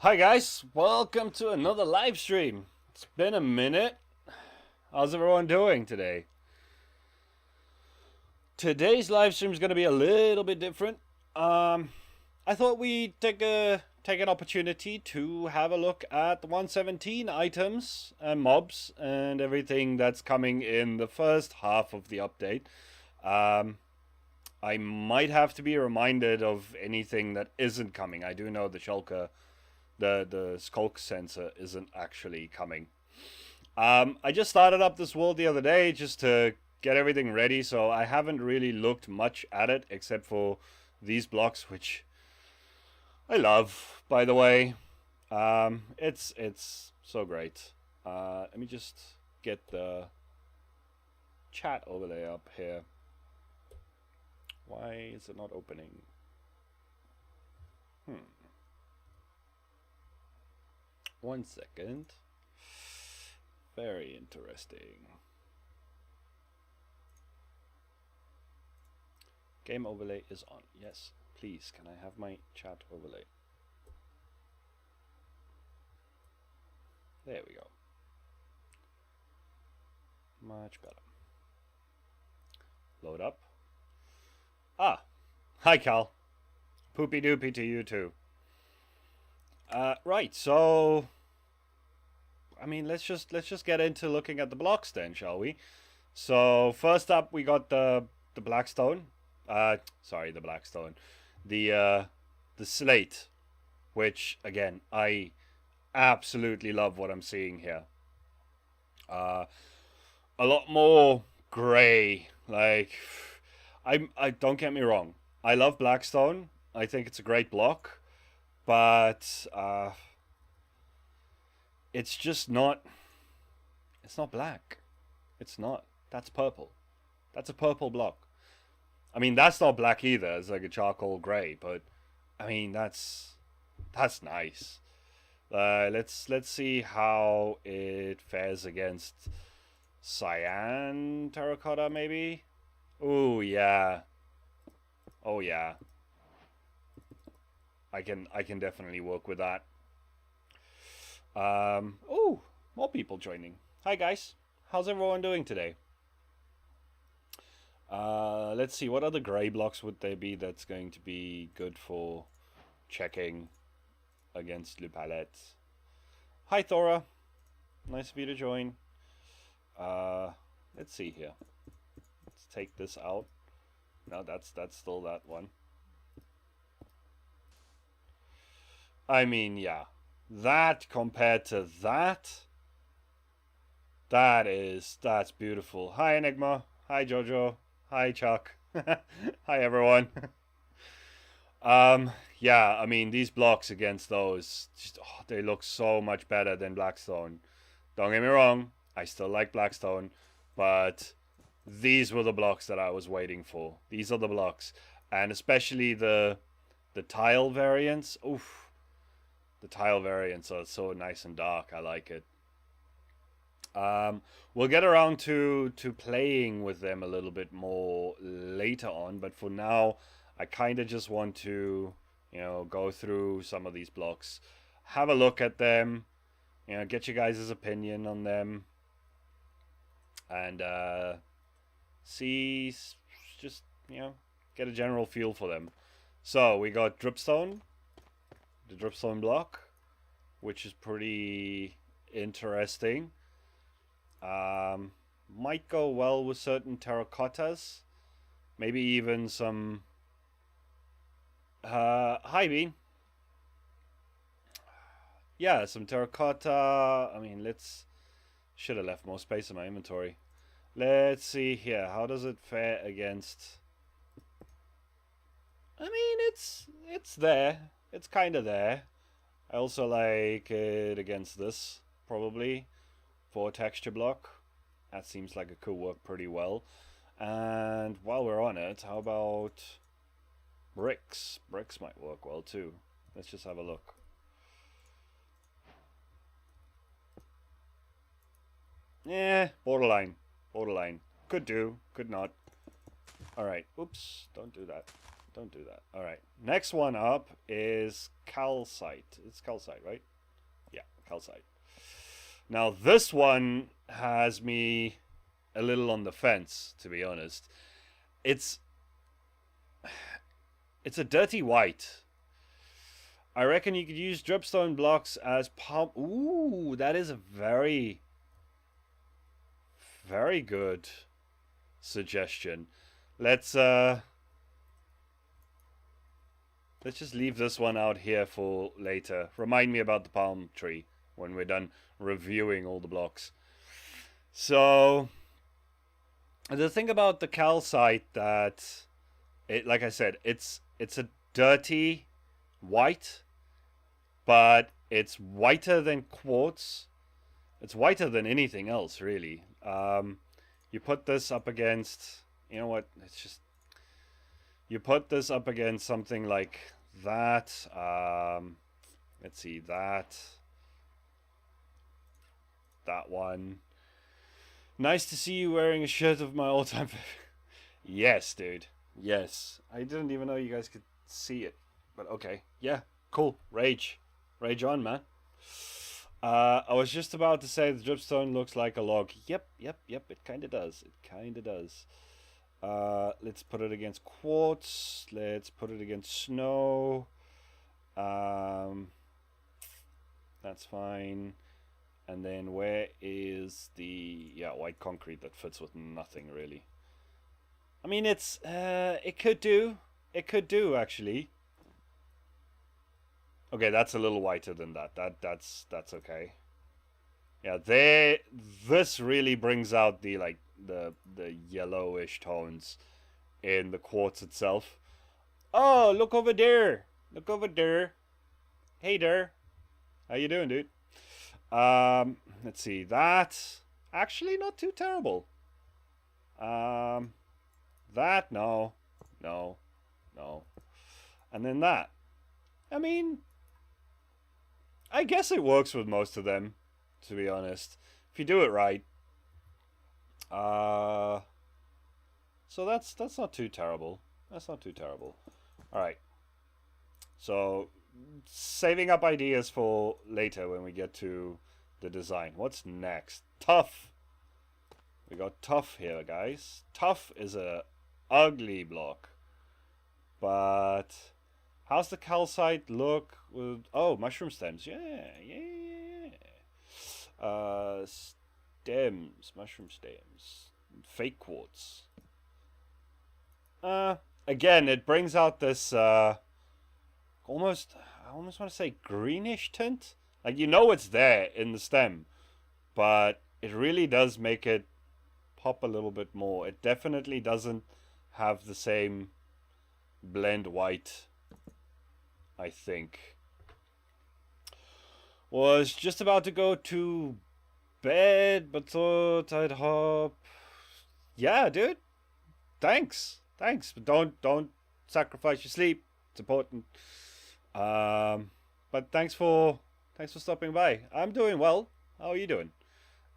Hi guys, welcome to another live stream. It's been a minute. How's everyone doing today? Today's live stream is going to be a little bit different. I thought we'd take an opportunity to have a look at the 117 items and mobs and everything that's coming in the first half of the update. I might have to be reminded of anything that isn't coming. I do know the shulker. The skulk sensor isn't actually coming. I just started up this world the other day just to get everything ready, so I haven't really looked much at it except for these blocks, which I love, by the way. It's so great. Let me just get the chat overlay up here. Why is it not opening? One second. Very interesting. Game overlay is on. Yes, please. Can I have my chat overlay? There we go. Much better. Load up. Ah, hi Cal. Poopy doopy to you too. Right, so I mean, let's just get into looking at the blocks then, shall we? So first up, we got the blackstone. Sorry, the blackstone. The slate, which again I absolutely love what I'm seeing here. A lot more gray. Like, I don't get me wrong. I love blackstone. I think it's a great block. But it's just not. It's not black. It's not. That's purple. That's a purple block. I mean, that's not black either. It's like a charcoal gray. But I mean, that's nice. Let's see how it fares against cyan terracotta, maybe. Oh yeah. Oh yeah. I can definitely work with that. Oh, more people joining. Hi guys, how's everyone doing today? Let's see, what other grey blocks would there be that's going to be good for checking against Le Palette? Hi Thora, nice of you to join. Let's see here. Let's take this out. No, that's still that one. I mean, yeah. That compared to that's beautiful. Hi Enigma. Hi Jojo. Hi Chuck. Hi everyone. Yeah, I mean, these blocks against those, just, they look so much better than Blackstone. Don't get me wrong, I still like Blackstone, but these were the blocks that I was waiting for. These are the blocks, and especially the tile variants. Oof. The tile variants are so nice and dark. I like it. We'll get around to playing with them a little bit more later on, but for now, I kind of just want to, go through some of these blocks, have a look at them, get you guys' opinion on them, and see, just, get a general feel for them. So we got dripstone. The dripstone block, which is pretty interesting. Might go well with certain terracottas, maybe even some hi Bean. Yeah, some terracotta. I mean, should have left more space in my inventory. Let's see here, how does it fare against? I mean, it's there. It's kind of there. I also like it against this, probably, for a texture block. That seems like it could work pretty well. And while we're on it, how about bricks? Bricks might work well too. Let's just have a look. Yeah, borderline. Borderline. Could do, could not. Alright, oops, don't do that. Don't do that. All right. Next one up is Calcite. It's Calcite, right? Yeah, Calcite. Now this one has me a little on the fence, to be honest. It's a dirty white. I reckon you could use dripstone blocks as palm. Ooh, that is a very, very good suggestion. Let's just leave this one out here for later. Remind me about the palm tree when we're done reviewing all the blocks. So the thing about the calcite that it, like I said, it's a dirty white, but it's whiter than quartz. It's whiter than anything else, really. You put this up against, you know what? It's just, you put this up against something like that. Let's see, that one. Nice to see you wearing a shirt of my all-time favorite. Yes, dude. Yes. I didn't even know you guys could see it. But okay. Yeah. Cool. Rage. Rage on, man. I was just about to say the dripstone looks like a log. Yep. It kind of does. It kind of does. Let's put it against quartz. Let's put it against snow. That's fine. And then where is the white concrete that fits with nothing really? I mean, it's it could do actually. Okay, that's a little whiter than that. That's okay. Yeah, this really brings out the the yellowish tones in the quartz itself. Oh, look over there. Look over there. Hey there. How you doing, dude? Let's see. That's actually not too terrible. That, no. And then that. I mean, I guess it works with most of them, to be honest. If you do it right. So that's not too terrible. That's not too terrible. Alright. So, saving up ideas for later when we get to the design. What's next? Tough. We got tough here, guys. Tough is a ugly block. But how's the calcite look with... Oh, mushroom stems. Yeah. Stems. Mushroom stems. Fake quartz. Again, it brings out this... I almost want to say greenish tint. Like, you know it's there in the stem, but it really does make it pop a little bit more. It definitely doesn't have the same blend white, I think. Was just about to go to bed, but thought I'd hop. Yeah, dude. Thanks. But don't sacrifice your sleep. It's important. But thanks for stopping by. I'm doing well. How are you doing?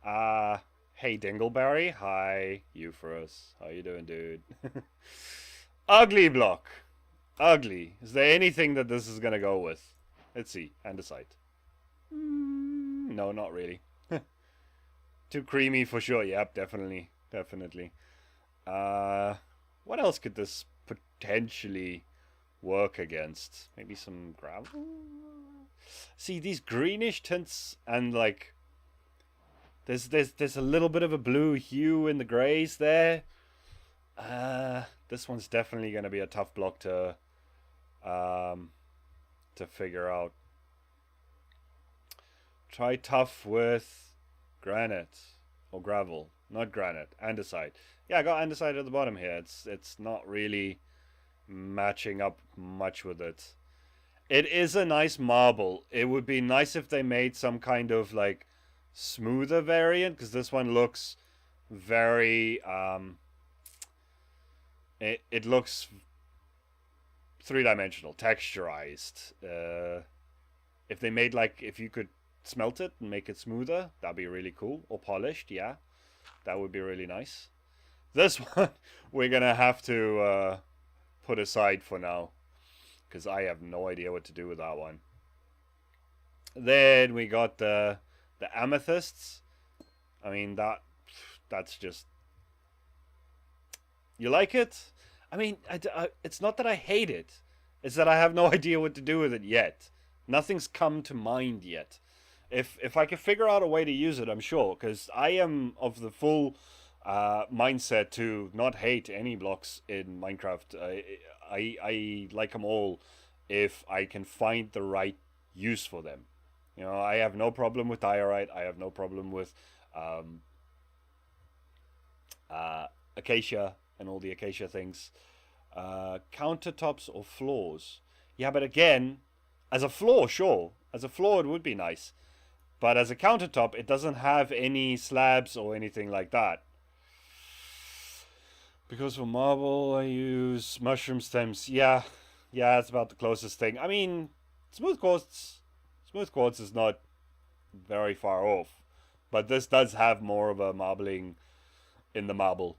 Hey Dingleberry. Hi, Euphorus. How you doing, dude? Ugly block. Ugly. Is there anything that this is gonna go with? Let's see. Andesite. No, not really. Too creamy for sure. Yep, definitely. What else could this potentially work against? Maybe some gravel? See, these greenish tints and like there's a little bit of a blue hue in the grays there. This one's definitely going to be a tough block to figure out. Try tough with granite or gravel, not granite, andesite. Yeah, I got andesite at the bottom here. It's not really matching up much with it. It is a nice marble. It would be nice if they made some kind of like smoother variant, because this one looks very it looks three-dimensional, texturized. If they made if you could smelt it and make it smoother, that'd be really cool. Or polished, yeah, that would be really nice. This one we're gonna have to put aside for now, because I have no idea what to do with that one. Then we got the amethysts. I mean, that's just... You like it? I mean, it's not that I hate it. It's that I have no idea what to do with it yet. Nothing's come to mind yet. If I could figure out a way to use it, I'm sure. Because I am of the full mindset to not hate any blocks in Minecraft. I like them all if I can find the right use for them. You know, I have no problem with diorite. I have no problem with acacia and all the acacia things. Countertops or floors. Yeah, but again, as a floor, sure. As a floor, it would be nice. But as a countertop, it doesn't have any slabs or anything like that. Because for marble, I use mushroom stems. Yeah, that's about the closest thing. I mean, smooth quartz is not very far off. But this does have more of a marbling in the marble.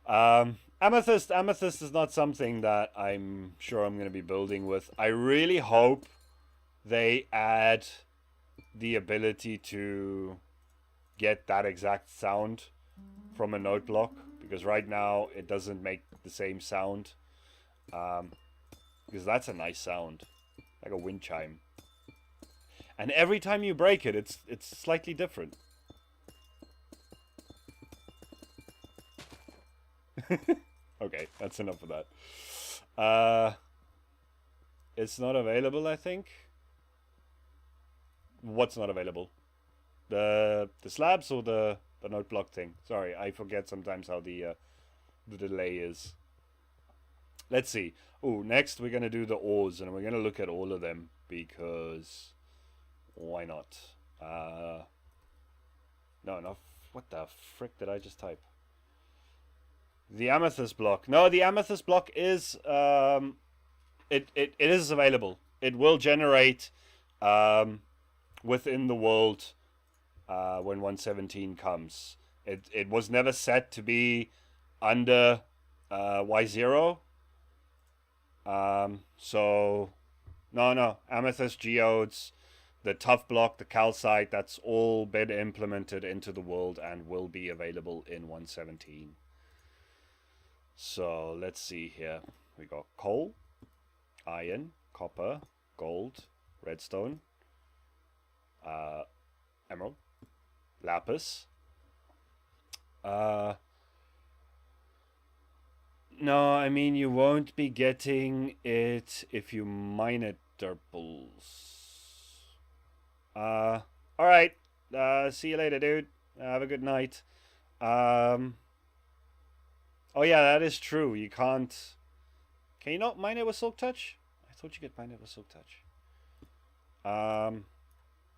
Amethyst is not something that I'm sure I'm going to be building with. I really hope they add the ability to get that exact sound from a note block, because right now it doesn't make the same sound. Because that's a nice sound, like a wind chime. And every time you break it, it's slightly different. Okay, that's enough of that. It's not available, I think. What's not available? The slabs or the note block thing? Sorry, I forget sometimes how the delay is. Let's see. Oh, next we're gonna do the ores, and we're gonna look at all of them because why not? No. What the frick did I just type? The amethyst block. No, the amethyst block is it is available. It will generate within the world when 117 comes. It was never set to be under Y0. So no, amethyst geodes, the tough block, the calcite, that's all been implemented into the world and will be available in 117. So let's see here. We got coal, iron, copper, gold, redstone, emerald, lapis. No, I mean, you won't be getting it if you mine it, Derpols. Alright. See you later, dude. Have a good night. Oh yeah, that is true. You can't... Can you not mine it with Silk Touch? I thought you could mine it with Silk Touch.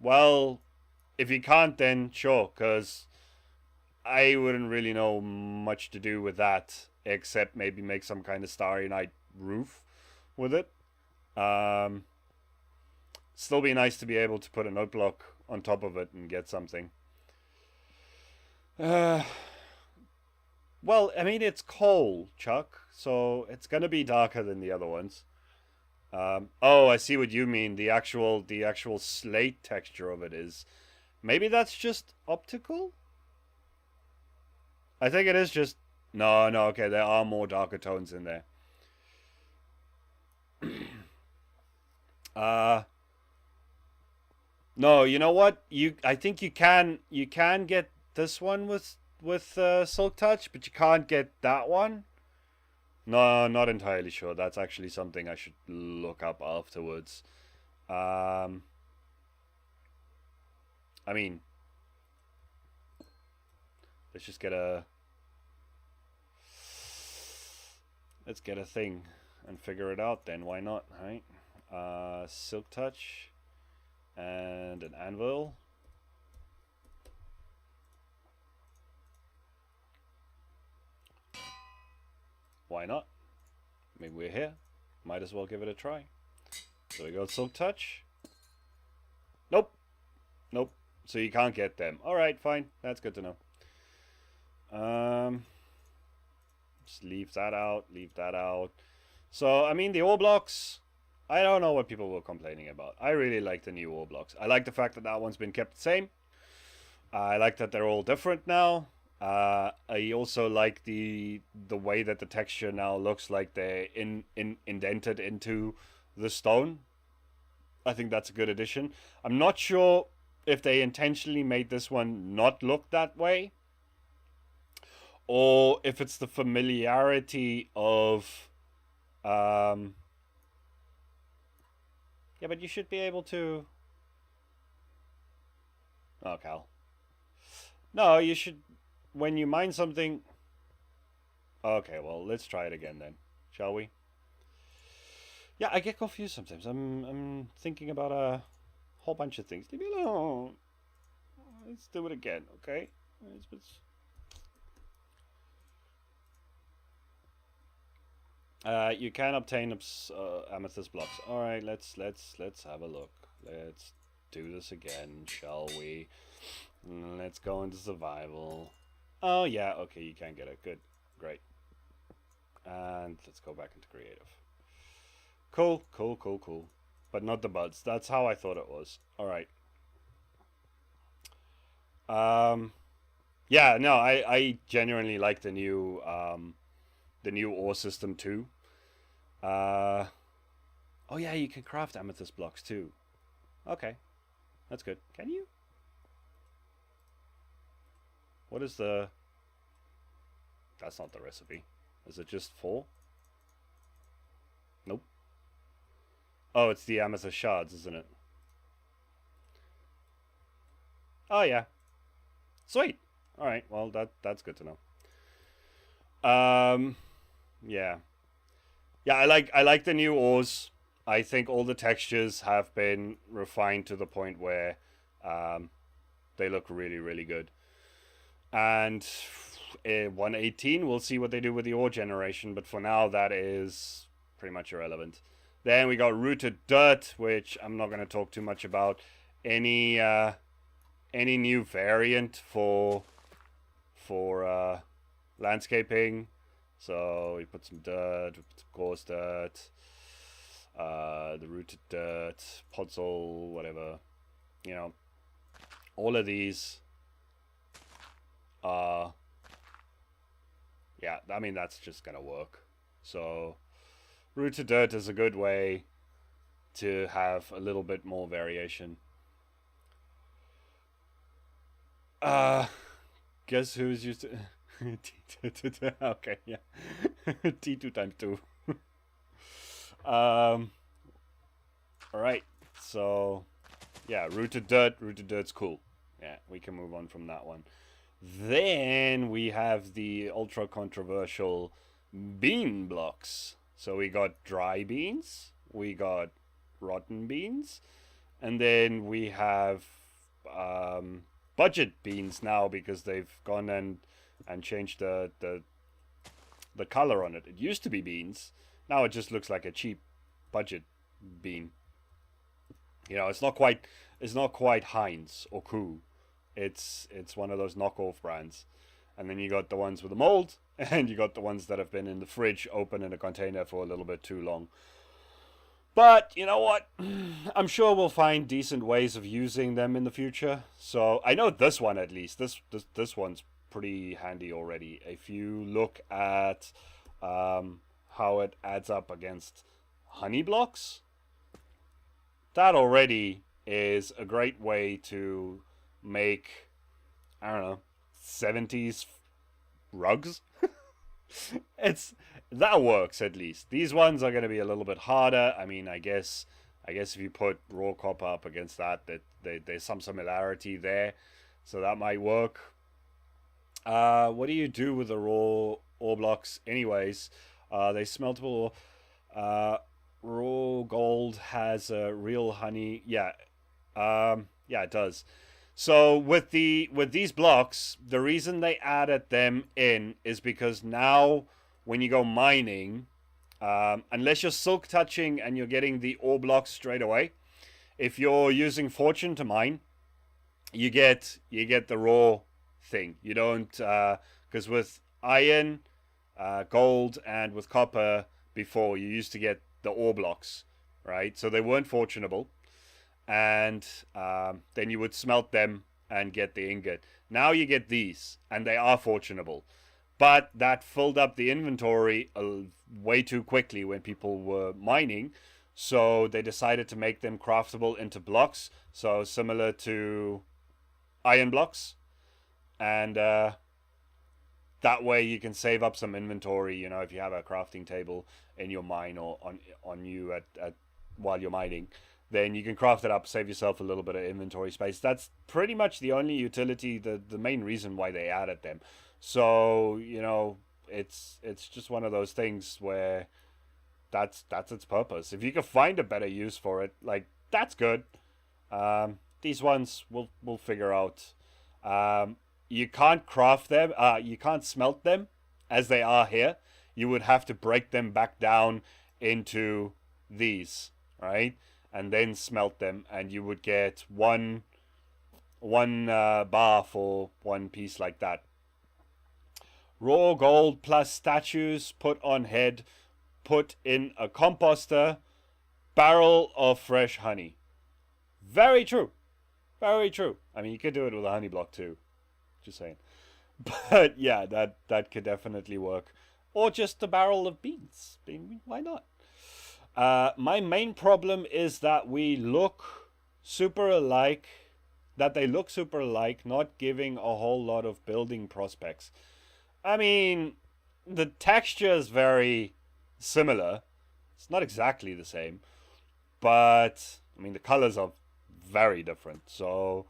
Well, if you can't, then sure, because I wouldn't really know much to do with that, except maybe make some kind of Starry Night roof with it. Still be nice to be able to put a note block on top of it and get something. Well, I mean, it's coal, Chuck, so it's gonna be darker than the other ones. Oh, I see what you mean. The actual slate texture of it is... Maybe that's just optical? I think it is just... No, okay, there are more darker tones in there. No, you know what? I think you can get this one with Silk Touch, but you can't get that one. No, not entirely sure. That's actually something I should look up afterwards. I mean, let's just get a thing and figure it out then. Why not, right? Silk Touch and an anvil. Why not? I mean, we're here. Might as well give it a try. So we got Silk Touch. Nope. So you can't get them. Alright, fine. That's good to know. Just leave that out. Leave that out. So, I mean, the ore blocks, I don't know what people were complaining about. I really like the new ore blocks. I like the fact that that one's been kept the same. I like that they're all different now. I also like the way that the texture now looks like they're indented into the stone. I think that's a good addition. I'm not sure if they intentionally made this one not look that way, or if it's the familiarity of yeah, but you should be able to. Oh, Cal. No, you should. When you mine something. Okay, well, let's try it again then, shall we? Yeah, I get confused sometimes. I'm thinking about a whole bunch of things. Leave me alone. Let's do it again, okay? You can obtain amethyst blocks. All right, let's have a look. Let's do this again, shall we? Let's go into survival. Oh yeah, okay, you can get it. Good, great. And let's go back into creative. Cool. But not the buds. That's how I thought it was. All right. Yeah, no, I genuinely like the new ore system too. Oh yeah, you can craft amethyst blocks too. Okay, that's good. Can you? What is the? That's not the recipe. Is it just 4? Nope. Oh, it's the amethyst shards, isn't it? Oh yeah. Sweet. All right. Well, that's good to know. Yeah. Yeah, I like the new ores. I think all the textures have been refined to the point where they look really, really good. And in 118, we'll see what they do with the ore generation, but for now, that is pretty much irrelevant. Then we got rooted dirt, which I'm not going to talk too much about. Any new variant for landscaping. So we put some dirt, we put some coarse dirt, the rooted dirt, podzol, whatever. You know, all of these are, yeah, I mean, that's just gonna work. So rooted dirt is a good way to have a little bit more variation. Guess who's used to T2, okay, yeah. T2 times 2. Alright, so yeah, rooted dirt's cool. Yeah, we can move on from that one. Then we have the ultra controversial bean blocks. So we got dry beans, we got rotten beans, and then we have budget beans now because they've gone and changed the color on it. It used to be beans. Now it just looks like a cheap budget bean. You know, it's not quite Heinz or Koo. It's one of those knockoff brands. And then you got the ones with the mold, and you got the ones that have been in the fridge, open in a container for a little bit too long. But you know what? I'm sure we'll find decent ways of using them in the future. So I know this one at least. This one's pretty handy already. If you look at how it adds up against honey blocks, that already is a great way to make, I don't know, 70s rugs. That works at least. These ones are going to be a little bit harder. I mean, I guess if you put raw copper up against that there's some similarity there, so that might work. What do you do with the raw ore blocks anyways? They smeltable. Raw gold has a real honey. Yeah, yeah, it does. So with these blocks, the reason they added them in is because now when you go mining, unless you're silk touching and you're getting the ore blocks straight away, if you're using fortune to mine, you get the raw thing. You don't, because with iron, gold and with copper before, you used to get the ore blocks, right? So they weren't fortunable. And then you would smelt them and get the ingot. Now you get these, and they are fortunable. But that filled up the inventory way too quickly when people were mining. So they decided to make them craftable into blocks. So similar to iron blocks. And that way you can save up some inventory, you know, if you have a crafting table in your mine or on you at while you're mining. Then you can craft it up, save yourself a little bit of inventory space. That's pretty much the only utility, the main reason why they added them. So, you know, it's just one of those things where that's its purpose. If you can find a better use for it, like, that's good. These ones we'll figure out. You can't craft them, you can't smelt them as they are here. You would have to break them back down into these, right? And then smelt them, and you would get one bar for one piece like that. Raw gold plus statues put on head, put in a composter, barrel of fresh honey. Very true. Very true. I mean, you could do it with a honey block too. Just saying. But yeah, that could definitely work. Or just a barrel of beans. I mean, why not? My main problem is that we look super alike. That they look super alike, not giving a whole lot of building prospects. I mean, the texture is very similar. It's not exactly the same. But, I mean, the colors are very different. So,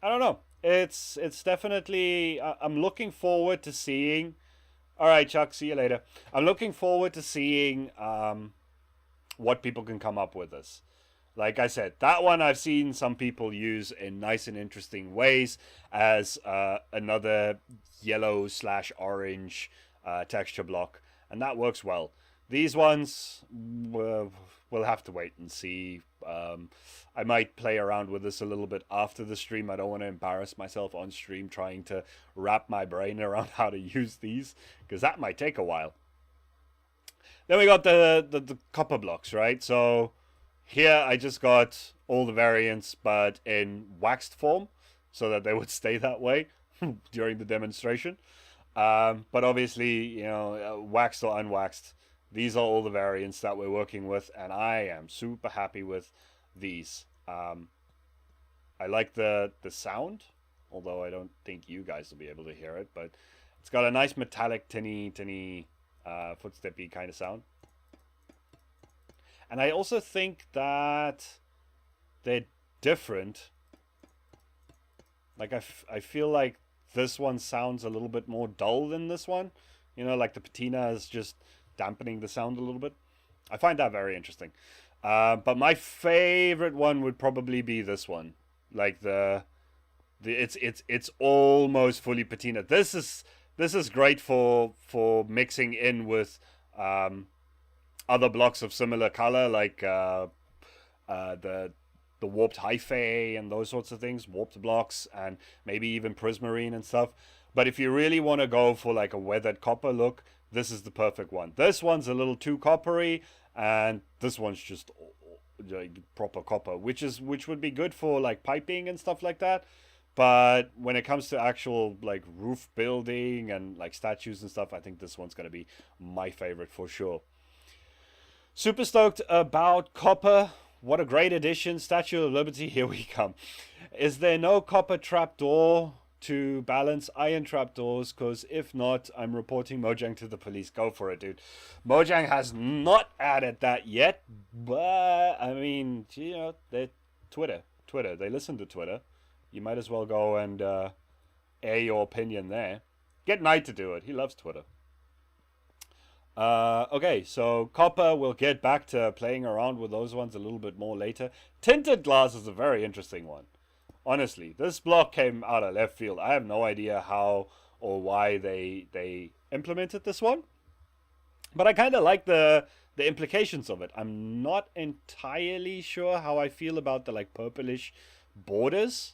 I don't know. It's definitely... I'm looking forward to seeing... Alright, Chuck, see you later. I'm looking forward to seeing what people can come up with this. Like I said, that one I've seen some people use in nice and interesting ways as another yellow/orange texture block, and that works well. These ones, we'll have to wait and see. I might play around with this a little bit after the stream. I don't want to embarrass myself on stream trying to wrap my brain around how to use these, because that might take a while. Then we got the copper blocks, right? So here I just got all the variants, but in waxed form, so that they would stay that way during the demonstration. But obviously, you know, waxed or unwaxed, these are all the variants that we're working with, and I am super happy with these. I like the sound, although I don't think you guys will be able to hear it, but it's got a nice metallic, tinny, footsteppy kind of sound. And I also think that they're different. Like, I feel like this one sounds a little bit more dull than this one. You know, like the patina is just dampening the sound a little bit. I find that very interesting. But my favorite one would probably be this one. Like it's almost fully patina. This is great for mixing in with other blocks of similar color, like the warped hyphae and those sorts of things, warped blocks, and maybe even prismarine and stuff. But if you really want to go for like a weathered copper look, this is the perfect one. This one's a little too coppery, and this one's just like proper copper, which would be good for like piping and stuff like that. But when it comes to actual like roof building and like statues and stuff, I think this one's going to be my favorite for sure. Super stoked about copper. What a great addition. Statue of Liberty, here we come. Is there no copper trapdoor to balance iron trapdoors? Because if not, I'm reporting Mojang to the police. Go for it, dude. Mojang has not added that yet, but I mean, you know, they're Twitter. They listen to Twitter. You might as well go and air your opinion there. Get Knight to do it. He loves Twitter. Okay, so copper, we'll get back to playing around with those ones a little bit more later. Tinted Glass is a very interesting one. Honestly, this block came out of left field. I have no idea how or why they implemented this one. But I kind of like the implications of it. I'm not entirely sure how I feel about the like purplish borders.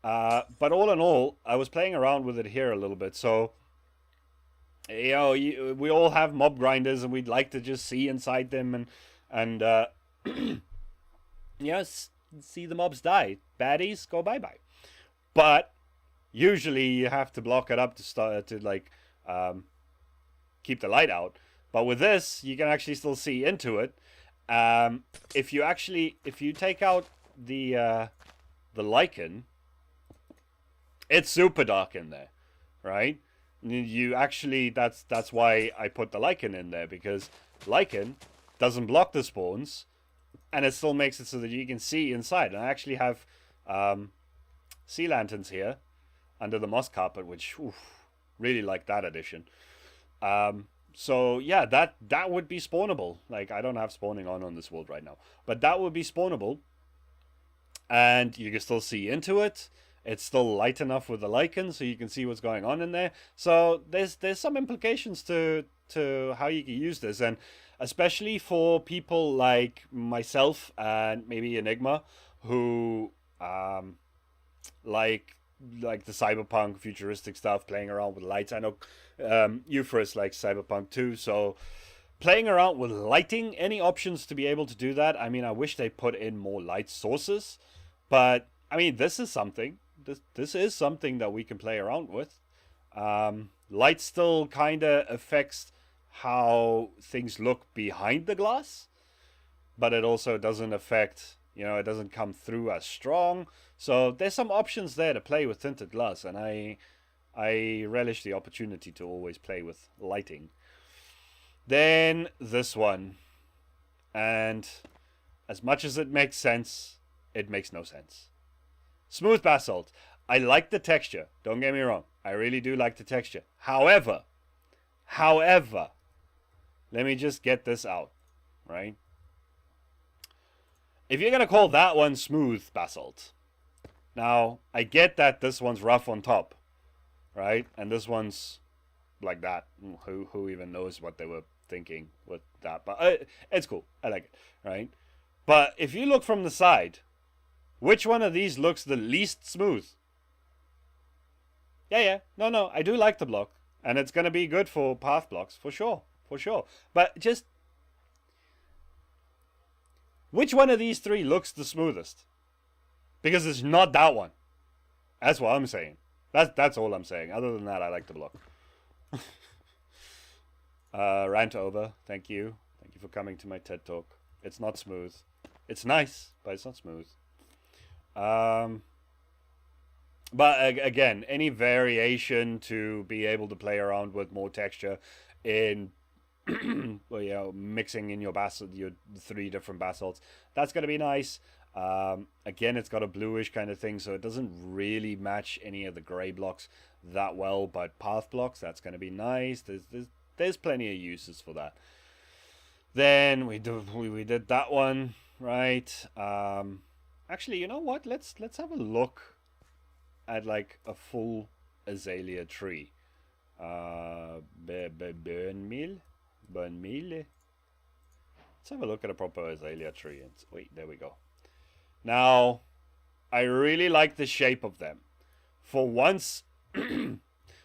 But all in all, I was playing around with it here a little bit. So You know, we all have mob grinders, and we'd like to just see inside them and yeah, see the mobs die. Baddies go bye bye. But usually you have to block it up to start to like keep the light out. But with this, you can actually still see into it. If you take out the lichen, it's super dark in there, right? You actually that's why I put the lichen in there, because lichen doesn't block the spawns, and it still makes it so that you can see inside. And I actually have sea lanterns here under the moss carpet, which really like that addition. So yeah, that would be spawnable. Like, I don't have spawning on this world right now, but that would be spawnable, and you can still see into it. It's still light enough with the lichen, so you can see what's going on in there. So there's some implications to how you can use this, and especially for people like myself and maybe Enigma, who like the cyberpunk futuristic stuff, playing around with lights. I know Euphorus likes cyberpunk too, so playing around with lighting, any options to be able to do that. I mean, I wish they put in more light sources, but I mean, this is something. This is something that we can play around with. Light still kind of affects how things look behind the glass, but it also doesn't affect, it doesn't come through as strong. So there's some options there to play with tinted glass, and I relish the opportunity to always play with lighting. Then this one, and as much as it makes sense, it makes no sense. Smooth basalt. I like the texture. Don't get me wrong. I really do like the texture. However, let me just get this out, right? If you're going to call that one smooth basalt, now, I get that this one's rough on top, right? And this one's like that. Who even knows what they were thinking with that? But it's cool. I like it, right? But if you look from the side, which one of these looks the least smooth? Yeah. No, I do like the block. And it's going to be good for path blocks, for sure. But just, which one of these three looks the smoothest? Because it's not that one. That's what I'm saying. That's all I'm saying. Other than that, I like the block. Rant over. Thank you. Thank you for coming to my TED Talk. It's not smooth. It's nice, but it's not smooth. But again, any variation to be able to play around with more texture in well, mixing in your three different basalts, that's going to be nice. Again, it's got a bluish kind of thing, so it doesn't really match any of the gray blocks that well, but path blocks, that's going to be nice. There's plenty of uses for that. Then we did that one, right? Actually, you know what? Let's have a look at like a full Azalea tree. Burn meal. Let's have a look at a proper Azalea tree. Wait, there we go. Now, I really like the shape of them. For once, the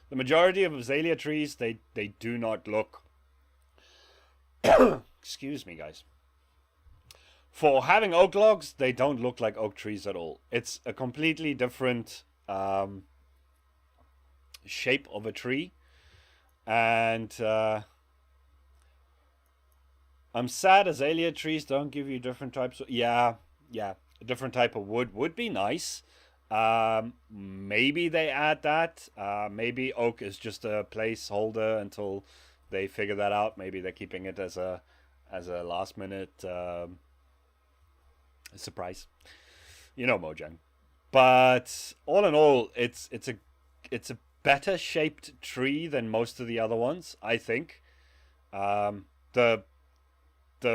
majority of Azalea trees, they do not look... Excuse me, guys. For having oak logs, they don't look like oak trees at all. It's a completely different shape of a tree. And I'm sad Azalea trees don't give you different types of... Yeah. A different type of wood would be nice. Maybe they add that. Maybe oak is just a placeholder until they figure that out. Maybe they're keeping it as a last minute surprise. Mojang. But all in all, it's a better shaped tree than most of the other ones, I think. The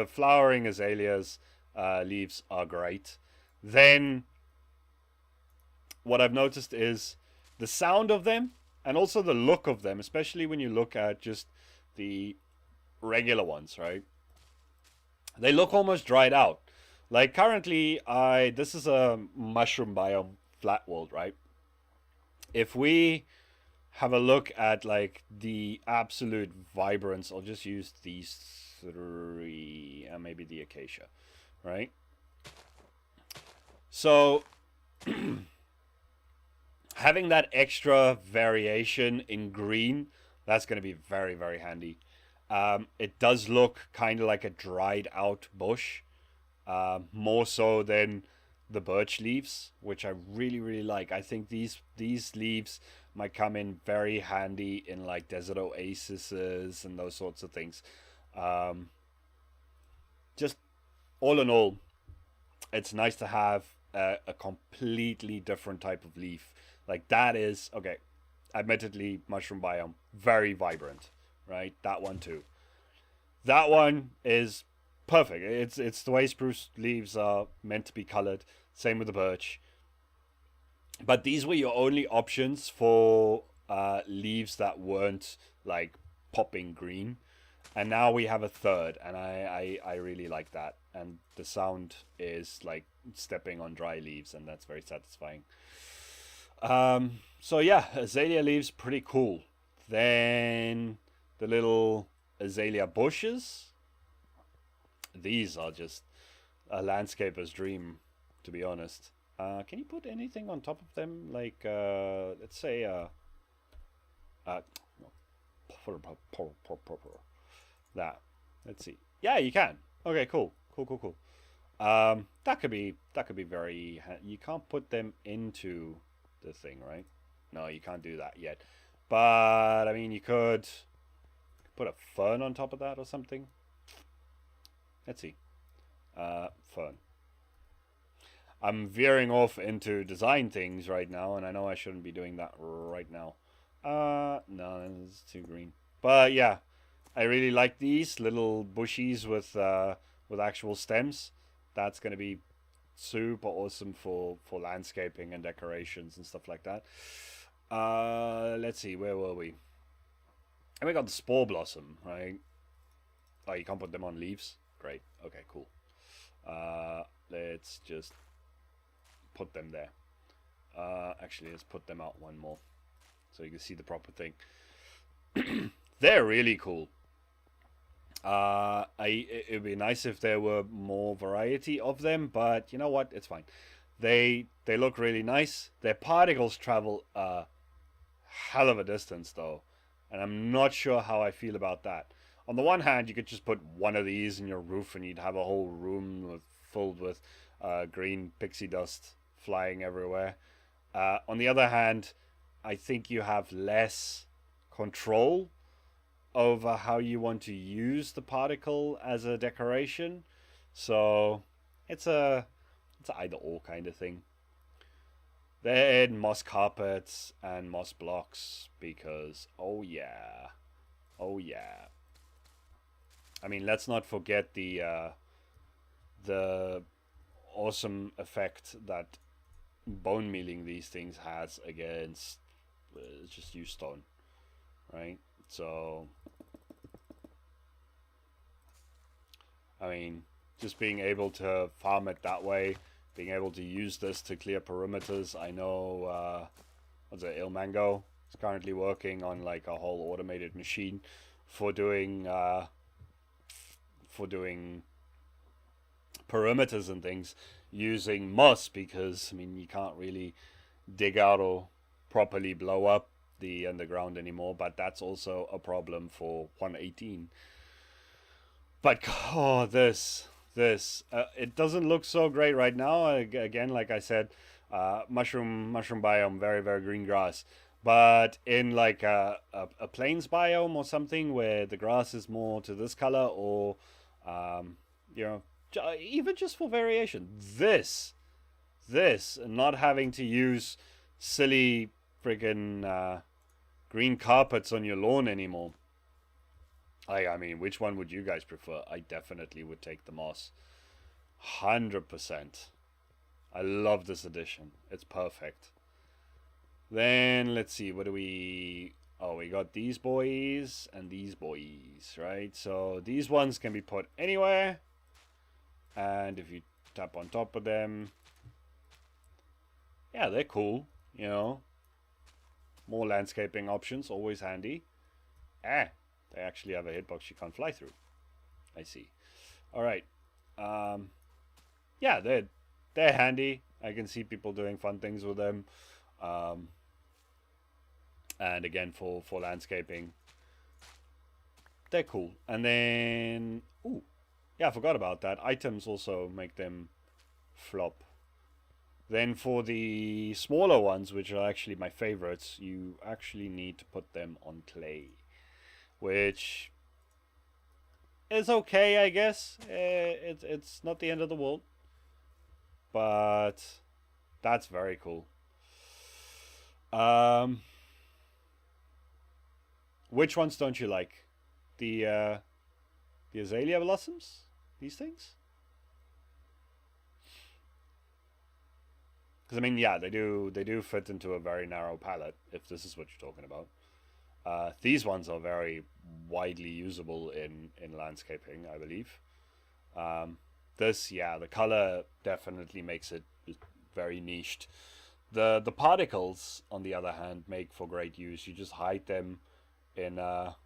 flowering azaleas leaves are great. Then what I've noticed is the sound of them and also the look of them, especially when you look at just the regular ones, right? They look almost dried out. Like currently, this is a mushroom biome flat world, right? If we have a look at like the absolute vibrance. I'll just use these three and maybe the acacia, right? So having that extra variation in green, that's going to be very, very handy. It does look kind of like a dried out bush, more so than the birch leaves, which I really, really like. I think these leaves might come in very handy in like desert oases and those sorts of things. Just all in all, it's nice to have a completely different type of leaf. Like that is okay. Admittedly, mushroom biome very vibrant, right? That one too. That one is perfect. It's the way spruce leaves are meant to be colored. Same with the birch. But these were your only options for leaves that weren't like popping green. And now we have a third, and I really like that. And the sound is like stepping on dry leaves, and that's very satisfying. So yeah, azalea leaves, pretty cool. Then the little azalea bushes. These are just a landscaper's dream, to be honest. Can you put anything on top of them? Like, let's say, no, that. Let's see. Yeah, you can. Okay, cool. That could be very. You can't put them into the thing, right? No, you can't do that yet. But I mean, you could put a fern on top of that or something. Let's see. Fern. I'm veering off into design things right now, and I know I shouldn't be doing that right now. No, it's too green. But yeah, I really like these little bushies with actual stems. That's gonna be super awesome for landscaping and decorations and stuff like that. Let's see, where were we? And we got the spore blossom, right? Oh, you can't put them on leaves. Great. Okay, cool. Let's just put them there. Actually, let's put them out one more so you can see the proper thing. They're really cool. It'd be nice if there were more variety of them, but you know what? It's fine. They look really nice. Their particles travel a hell of a distance though, and I'm not sure how I feel about that. On the one hand, you could just put one of these in your roof, and you'd have a whole room filled with green pixie dust flying everywhere. On the other hand, I think you have less control over how you want to use the particle as a decoration. So it's it's an either or kind of thing. Then moss carpets and moss blocks because oh yeah. I mean, let's not forget the awesome effect that bone mealing these things has against just use stone, right? So I mean, just being able to farm it that way, being able to use this to clear perimeters. I know, what's it, Ilmango is currently working on like a whole automated machine for doing perimeters and things using moss, because I mean you can't really dig out or properly blow up the underground anymore, but that's also a problem for 118. But oh, this it doesn't look so great right now. Again, like I said, mushroom biome, very very green grass. But in like a plains biome or something where the grass is more to this color, or you know, even just for variation, this not having to use silly friggin' green carpets on your lawn anymore. I mean, which one would you guys prefer? I definitely would take the moss. 100%. I love this edition. It's perfect. Then, let's see, what do we... Oh, we got these boys and these boys, right? So, these ones can be put anywhere. And if you tap on top of them... Yeah, they're cool, you know. More landscaping options, always handy. They actually have a hitbox you can't fly through. I see. Alright. Yeah, they're handy. I can see people doing fun things with them. And again, for landscaping, they're cool. And then, ooh, yeah, I forgot about that. Items also make them flop. Then for the smaller ones, which are actually my favorites, you actually need to put them on clay, which is okay, I guess. It's not the end of the world, but that's very cool. Which ones don't you like? The Azalea Blossoms? These things? Because I mean, yeah, they do fit into a very narrow palette, if this is what you're talking about. These ones are very widely usable in landscaping, I believe. This, yeah, the color definitely makes it very niched. The particles, on the other hand, make for great use. You just hide them in the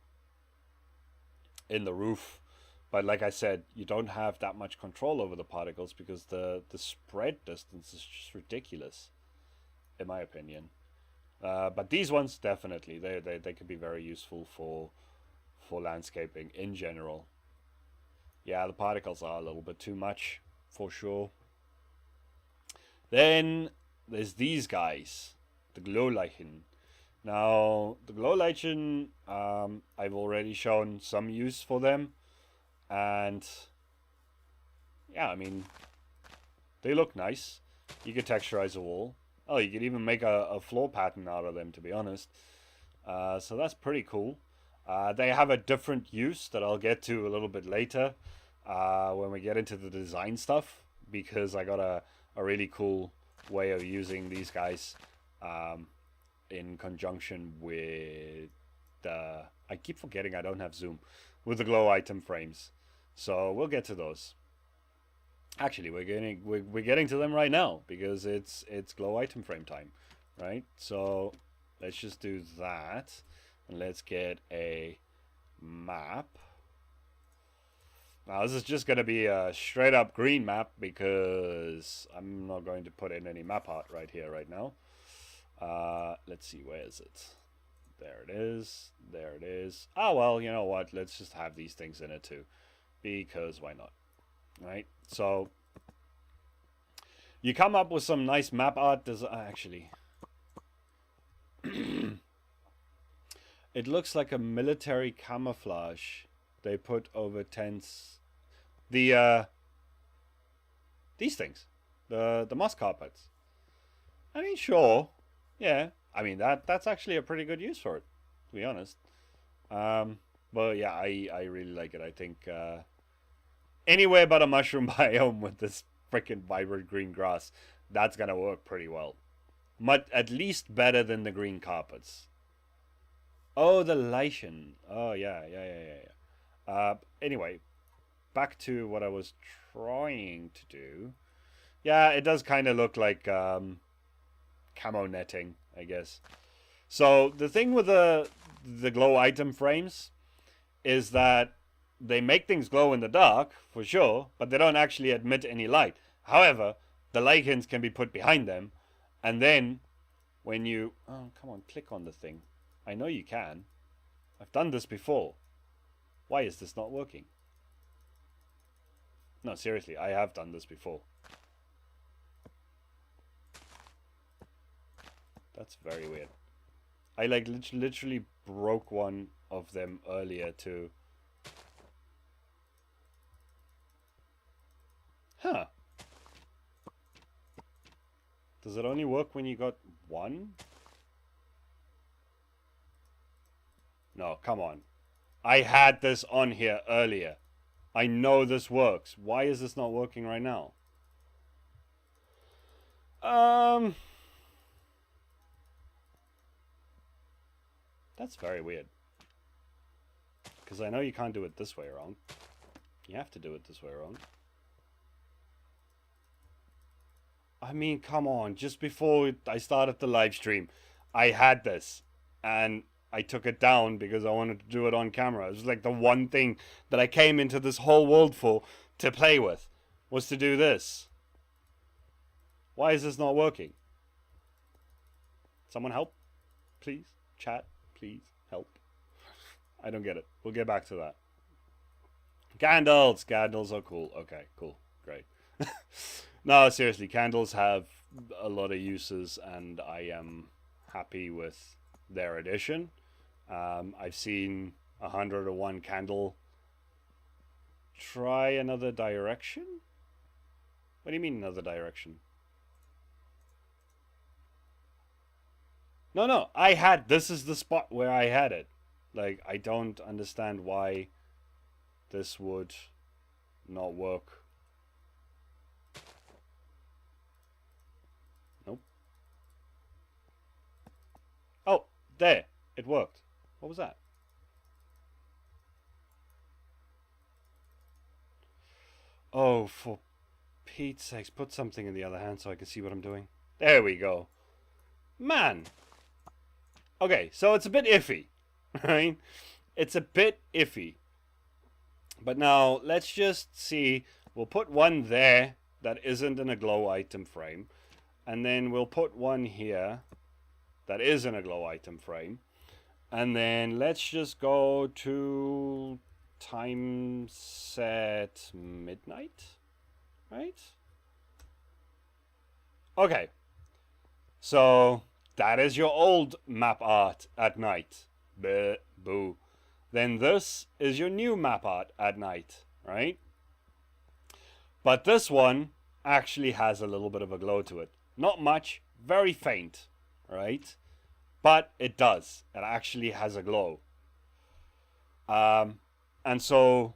roof. But like I said, you don't have that much control over the particles because the spread distance is just ridiculous, in my opinion. But these ones definitely they could be very useful for landscaping in general. Yeah, the particles are a little bit too much for sure. Then there's these guys, the Glowlichen. Now the Glowlichen, I've already shown some use for them, and yeah, I mean they look nice. You could texturize a wall. Oh, you could even make a floor pattern out of them, to be honest. So that's pretty cool. They have a different use that I'll get to a little bit later when we get into the design stuff, because I got a really cool way of using these guys in conjunction with I keep forgetting I don't have zoom, with the glow item frames. So we'll get to those. Actually, we're getting to them right now because it's glow item frame time, right? So let's just do that, and let's get a map. Now this is just going to be a straight up green map because I'm not going to put in any map art right here right now. Let's see, where is it? There it is. There it is. Oh well, you know what? Let's just have these things in it too, because why not? Right, so you come up with some nice map art. Actually, it looks like a military camouflage they put over tents. These things, the moss carpets. I mean, sure, yeah. I mean that's actually a pretty good use for it, to be honest. But yeah, I really like it. I think anywhere but a mushroom biome with this freaking vibrant green grass, that's gonna work pretty well. At least better than the green carpets. Oh, the lichen. Oh yeah. Anyway, back to what I was trying to do. Yeah, it does kind of look like camo netting, I guess. So the thing with the glow item frames is that they make things glow in the dark, for sure, but they don't actually emit any light. However, the lichens can be put behind them, and then when you... Oh, come on, click on the thing. I know you can. I've done this before. Why is this not working? No, seriously, I have done this before. That's very weird. I like literally broke one of them earlier too. Huh. Does it only work when you got one? No, come on. I had this on here earlier. I know this works. Why is this not working right now? That's very weird. Because I know you can't do it this way around. You have to do it this way around. I mean, come on. Just before I started the live stream, I had this. and I took it down because I wanted to do it on camera. It was like the one thing that I came into this whole world for to play with, was to do this. Why is this not working? Someone help, please. Chat, please help. I don't get it. We'll get back to that. Candles. Candles are cool. Okay, cool. Great. No, seriously, candles have a lot of uses, and I am happy with their addition. I've seen 101 candle try another direction. What do you mean another direction? No, I had, this is the spot where I had it. Like, I don't understand why this would not work. Nope. Oh, there. It worked. What was that? Oh, for Pete's sakes, put something in the other hand so I can see what I'm doing. There we go. Man. Okay, so it's a bit iffy, right? It's a bit iffy. But now, let's just see. We'll put one there that isn't in a glow item frame. And then we'll put one here that is in a glow item frame. And then let's just go to time set midnight, right? Okay. So that is your old map art at night. Boo. Then this is your new map art at night, right? But this one actually has a little bit of a glow to it. Not much, very faint, right? But it does. It actually has a glow. And so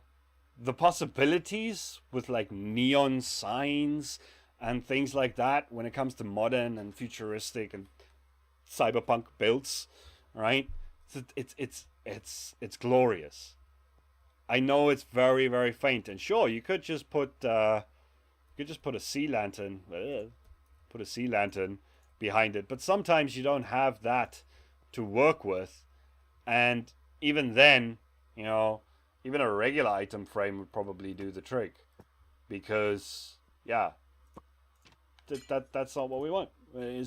the possibilities with like neon signs and things like that when it comes to modern and futuristic and cyberpunk builds, right? It's glorious. I know it's very, very faint, and sure, you could just put a sea lantern, behind it, but sometimes you don't have that to work with, and even then, you know, even a regular item frame would probably do the trick, because yeah, that's not what we want.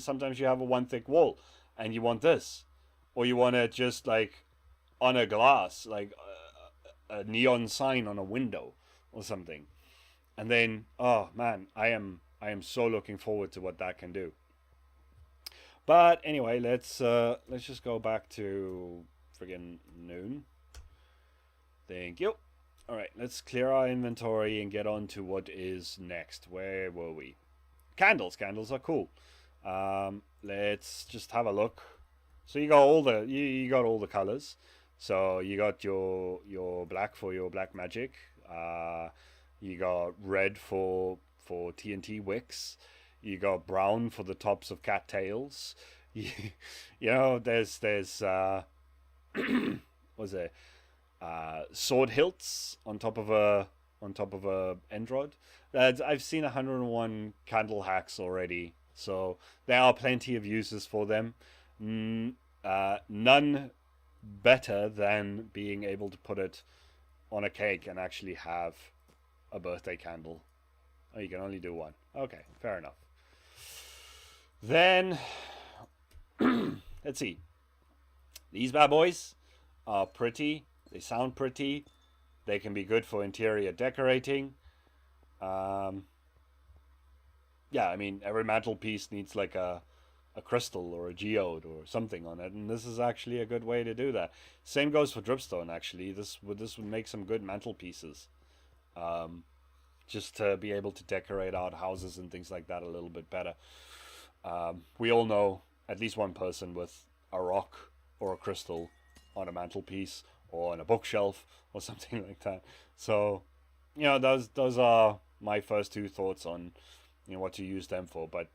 Sometimes you have a one thick wall, and you want this, or you want it just like on a glass, like a neon sign on a window or something. And then, oh man, I am so looking forward to what that can do. But anyway, let's just go back to friggin' noon. Thank you. All right, let's clear our inventory and get on to what is next. Where were we? Candles. Candles are cool. Let's just have a look. So you got all the you got all the colors. So you got your black for your black magic. You got red for TNT wicks. You got brown for the tops of cattails. You know, there's what's it? Sword hilts on top of a end rod. I've seen 101 candle hacks already, so there are plenty of uses for them. None better than being able to put it on a cake and actually have a birthday candle. Oh, you can only do one. Okay, fair enough. Then let's see. These bad boys are pretty. They sound pretty. They can be good for interior decorating. Yeah, I mean, every mantelpiece needs like a crystal or a geode or something on it, and this is actually a good way to do that. Same goes for dripstone, actually. This would make some good mantelpieces. Just to be able to decorate out houses and things like that a little bit better. We all know at least one person with a rock or a crystal on a mantelpiece or on a bookshelf or something like that. So, you know, those are my first two thoughts on, you know, what to use them for. But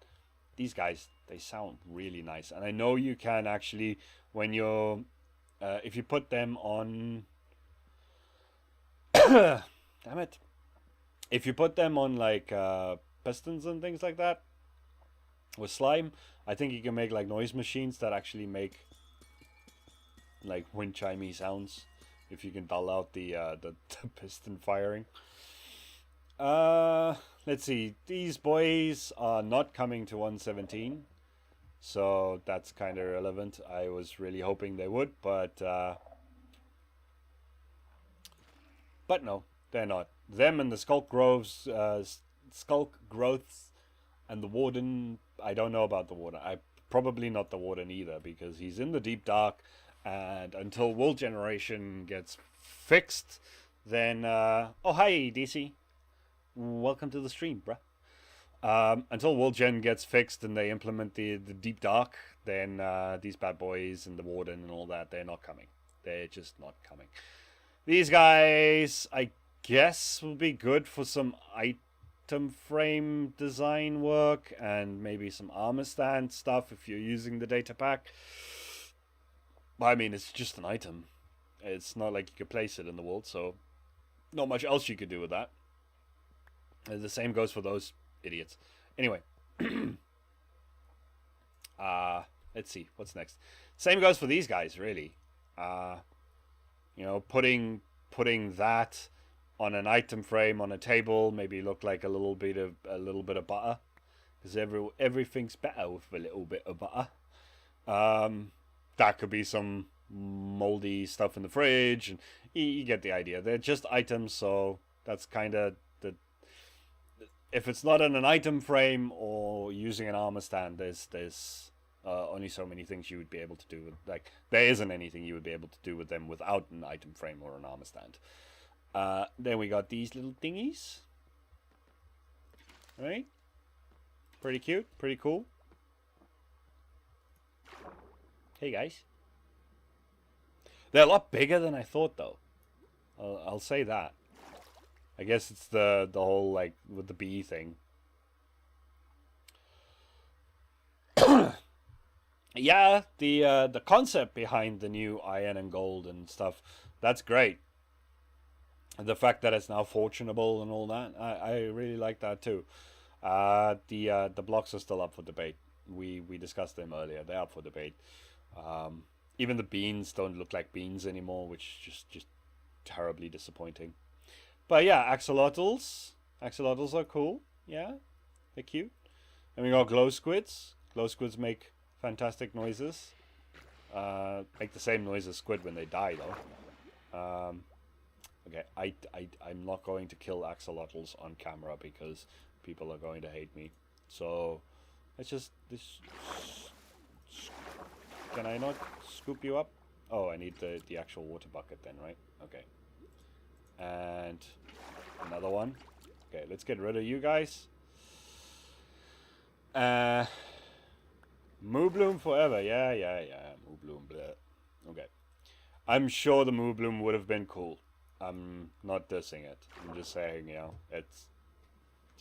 these guys, they sound really nice, and I know you can actually, when you're if you put them on damn it, if you put them on like pistons and things like that with slime, I think you can make like noise machines that actually make like wind chimey sounds. If you can dull out the piston firing. Let's see. These boys are not coming to 117, so that's kind of irrelevant. I was really hoping they would, but no, they're not. Them and the Skulk Growths, and the Warden. I don't know about the Warden. Probably not the Warden either, because he's in the deep dark, and until Wool Generation gets fixed, then oh hi DC. Welcome to the stream, bruh. Until Wool Gen gets fixed and they implement the Deep Dark, then these bad boys and the Warden and all that, they're not coming. They're just not coming. These guys, I guess, will be good for some item frame design work and maybe some armor stand stuff if you're using the data pack. I mean, it's just an item. It's not like you could place it in the world, so not much else you could do with that. And the same goes for those idiots. Anyway. Let's see. What's next? Same goes for these guys, really. You know, putting that on an item frame on a table, maybe look like a little bit of butter. Because everything's better with a little bit of butter. That could be some moldy stuff in the fridge. And you get the idea. They're just items, so that's kind of... If it's not in an item frame or using an armor stand, there's only so many things you would be able to do with, like, there isn't anything you would be able to do with them without an item frame or an armor stand. Then we got these little thingies. Right? Pretty cute, pretty cool. Hey guys. They're a lot bigger than I thought, though. I'll say that. I guess it's the whole, like, with the bee thing. Yeah, the concept behind the new iron and gold and stuff, that's great. The fact that it's now fortunable and all that, I really like that too. The blocks are still up for debate. We discussed them earlier. They're up for debate. Even the beans don't look like beans anymore, which is just terribly disappointing. But yeah, axolotls. Axolotls are cool. Yeah, they're cute. And we got glow squids. Glow squids make fantastic noises. Make the same noise as squid when they die, though. Okay, I'm not going to kill axolotls on camera because people are going to hate me. So let's just can I not scoop you up? Oh, I need the actual water bucket then, right? Okay. And another one. Okay, let's get rid of you guys. Moo Bloom forever. Yeah. Moo Bloom. Bleh. Okay. I'm sure the Moo Bloom would have been cool. I'm not dissing it. I'm just saying, you know, it's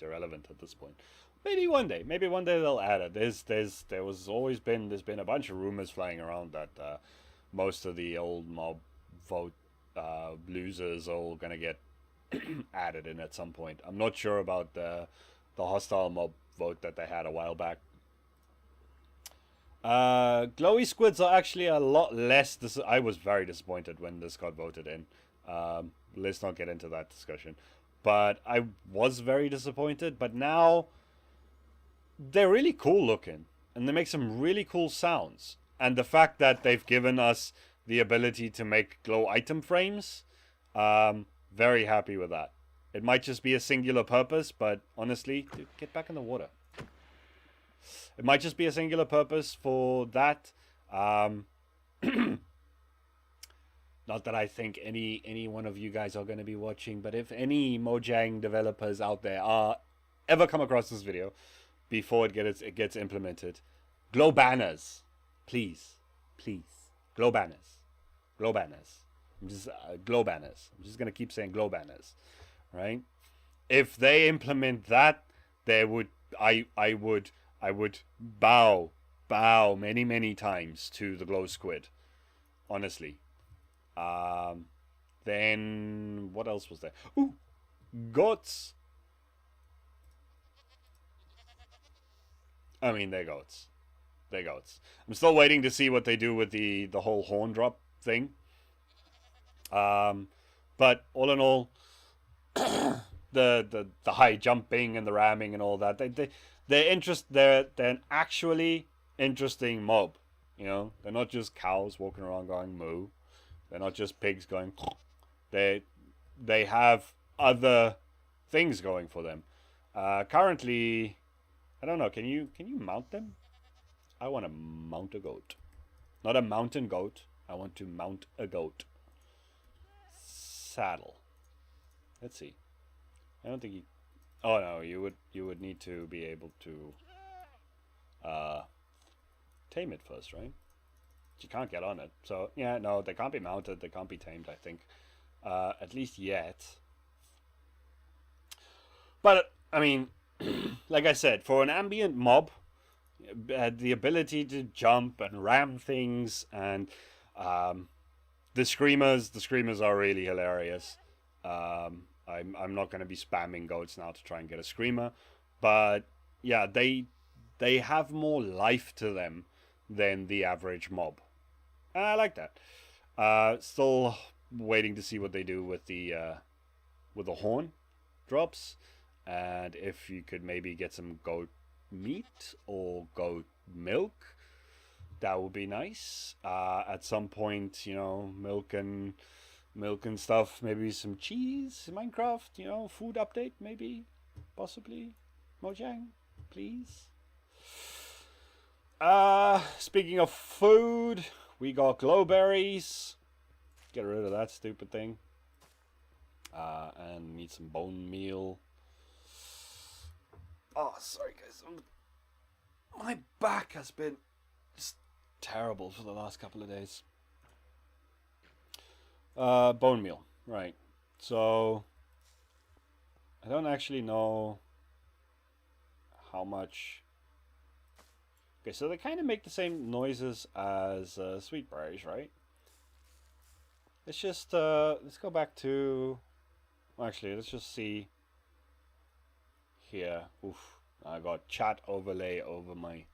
irrelevant at this point. Maybe one day they'll add it. There's been a bunch of rumors flying around that most of the old mob vote losers are all gonna get added in at some point. I'm not sure about the hostile mob vote that they had a while back. Glowy squids are actually a lot less. I was very disappointed when this got voted in. Let's not get into that discussion. But I was very disappointed. But now they're really cool looking, and they make some really cool sounds. And the fact that they've given us the ability to make glow item frames, very happy with that. It might just be a singular purpose, but honestly, dude, get back in the water. It might just be a singular purpose for that. Not that I think any one of you guys are going to be watching, but if any Mojang developers out there are ever come across this video before it gets implemented, glow banners, please, glow banners. I'm just glow banners. I'm just gonna keep saying glow banners, right? If they implement that, I would bow many times to the glow squid, honestly. Then what else was there? Ooh, goats. I mean, they're goats. I'm still waiting to see what they do with the whole horn drop thing. But all in all, the high jumping and the ramming and all that, they're an actually interesting mob. You know, they're not just cows walking around going moo. They're not just pigs going. They have other things going for them. Currently, I don't know. Can you mount them? I want to mount a goat, not a mountain goat. I want to mount a goat. Saddle. Let's see. I don't think you. Oh no, you would need to be able to tame it first, right? You can't get on it. So yeah, no, they can't be mounted. They can't be tamed. I think, at least yet. But I mean, like I said, for an ambient mob, the ability to jump and ram things and the screamers are really hilarious. I'm not going to be spamming goats now to try and get a screamer, but yeah, they have more life to them than the average mob, and I like that. Still waiting to see what they do with the horn drops, and if you could maybe get some goat meat or goat milk, that would be nice. At some point, you know, milk and stuff, maybe some cheese, Minecraft, you know, food update, maybe, possibly. Mojang, please. Speaking of food, we got glowberries. Get rid of that stupid thing. And need some bone meal. Oh, sorry guys. My back has been just terrible for the last couple of days. Bone meal, right. So, I don't actually know how much. Okay, so they kind of make the same noises as sweet berries, right? Let's just, let's go back to, well, actually, let's just see here. Oof, I got chat overlay over my,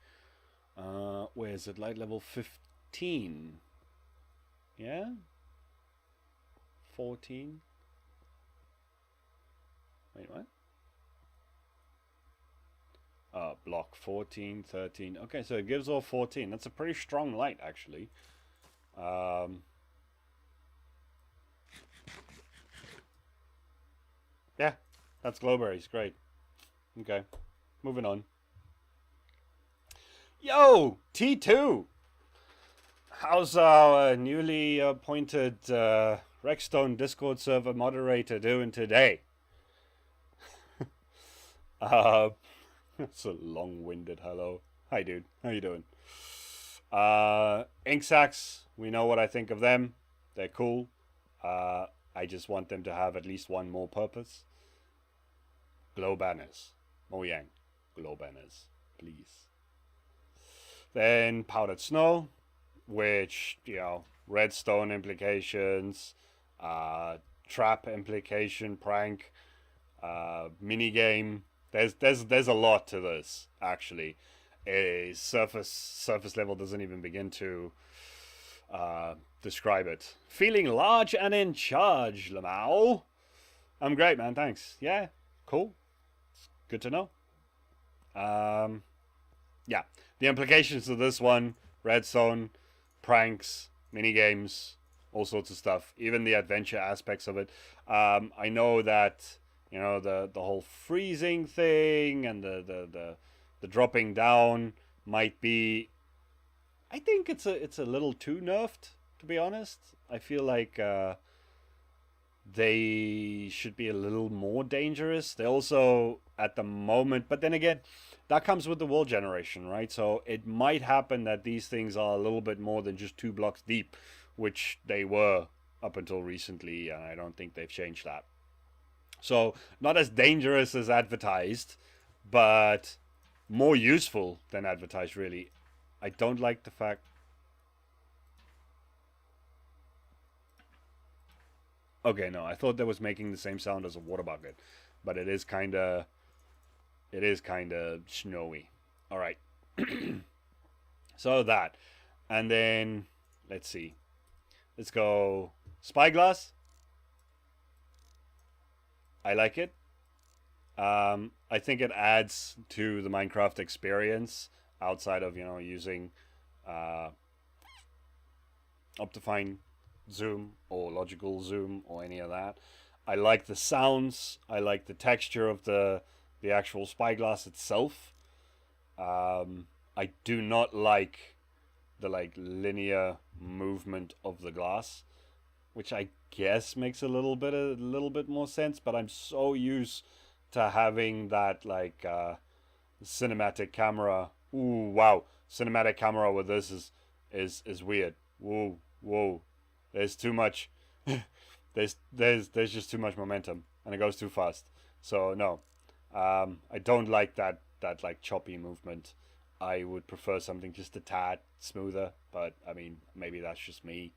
where is it, light level 15? Yeah? 14? Wait, what? Block 14, 13. Okay, so it gives off 14. That's a pretty strong light, actually. Yeah, that's glowberries. Great. Okay, moving on. Yo, T2! How's our newly appointed Rexstone Discord server moderator doing today? That's a long-winded hello. Hi, dude. How you doing? Ink sacks. We know what I think of them. They're cool. I just want them to have at least one more purpose. Glow banners. Mojang. Glow banners. Please. Then powdered snow, which, you know, redstone implications, trap implication, prank, minigame. There's a lot to this, actually. A surface level doesn't even begin to describe it. Feeling large and in charge, Lamau. I'm great, man. Thanks. Yeah, cool. Good to know. Yeah, the implications of this one: redstone, pranks, minigames, all sorts of stuff. Even the adventure aspects of it. I know that, you know, the whole freezing thing and the dropping down might be. I think it's a little too nerfed, to be honest. I feel like they should be a little more dangerous. They also, at the moment, but then again, that comes with the world generation, right? So it might happen that these things are a little bit more than just 2 blocks deep, which they were up until recently, and I don't think they've changed that. So not as dangerous as advertised, but more useful than advertised, really. I don't like the fact... Okay, no, I thought that was making the same sound as a water bucket, but it is kind of snowy. All right. So that, and then let's see. Let's go spyglass. I like it. I think it adds to the Minecraft experience outside of, you know, using Optifine zoom or logical zoom or any of that. I like the sounds. I like the texture of the actual spyglass itself. I do not like the linear movement of the glass, which I guess makes a little bit more sense. But I'm so used to having that cinematic camera. Ooh, wow, cinematic camera with this is weird. Whoa, there's too much. there's just too much momentum, and it goes too fast. So no, I don't like that like choppy movement. I would prefer something just a tad smoother, but I mean, maybe that's just me.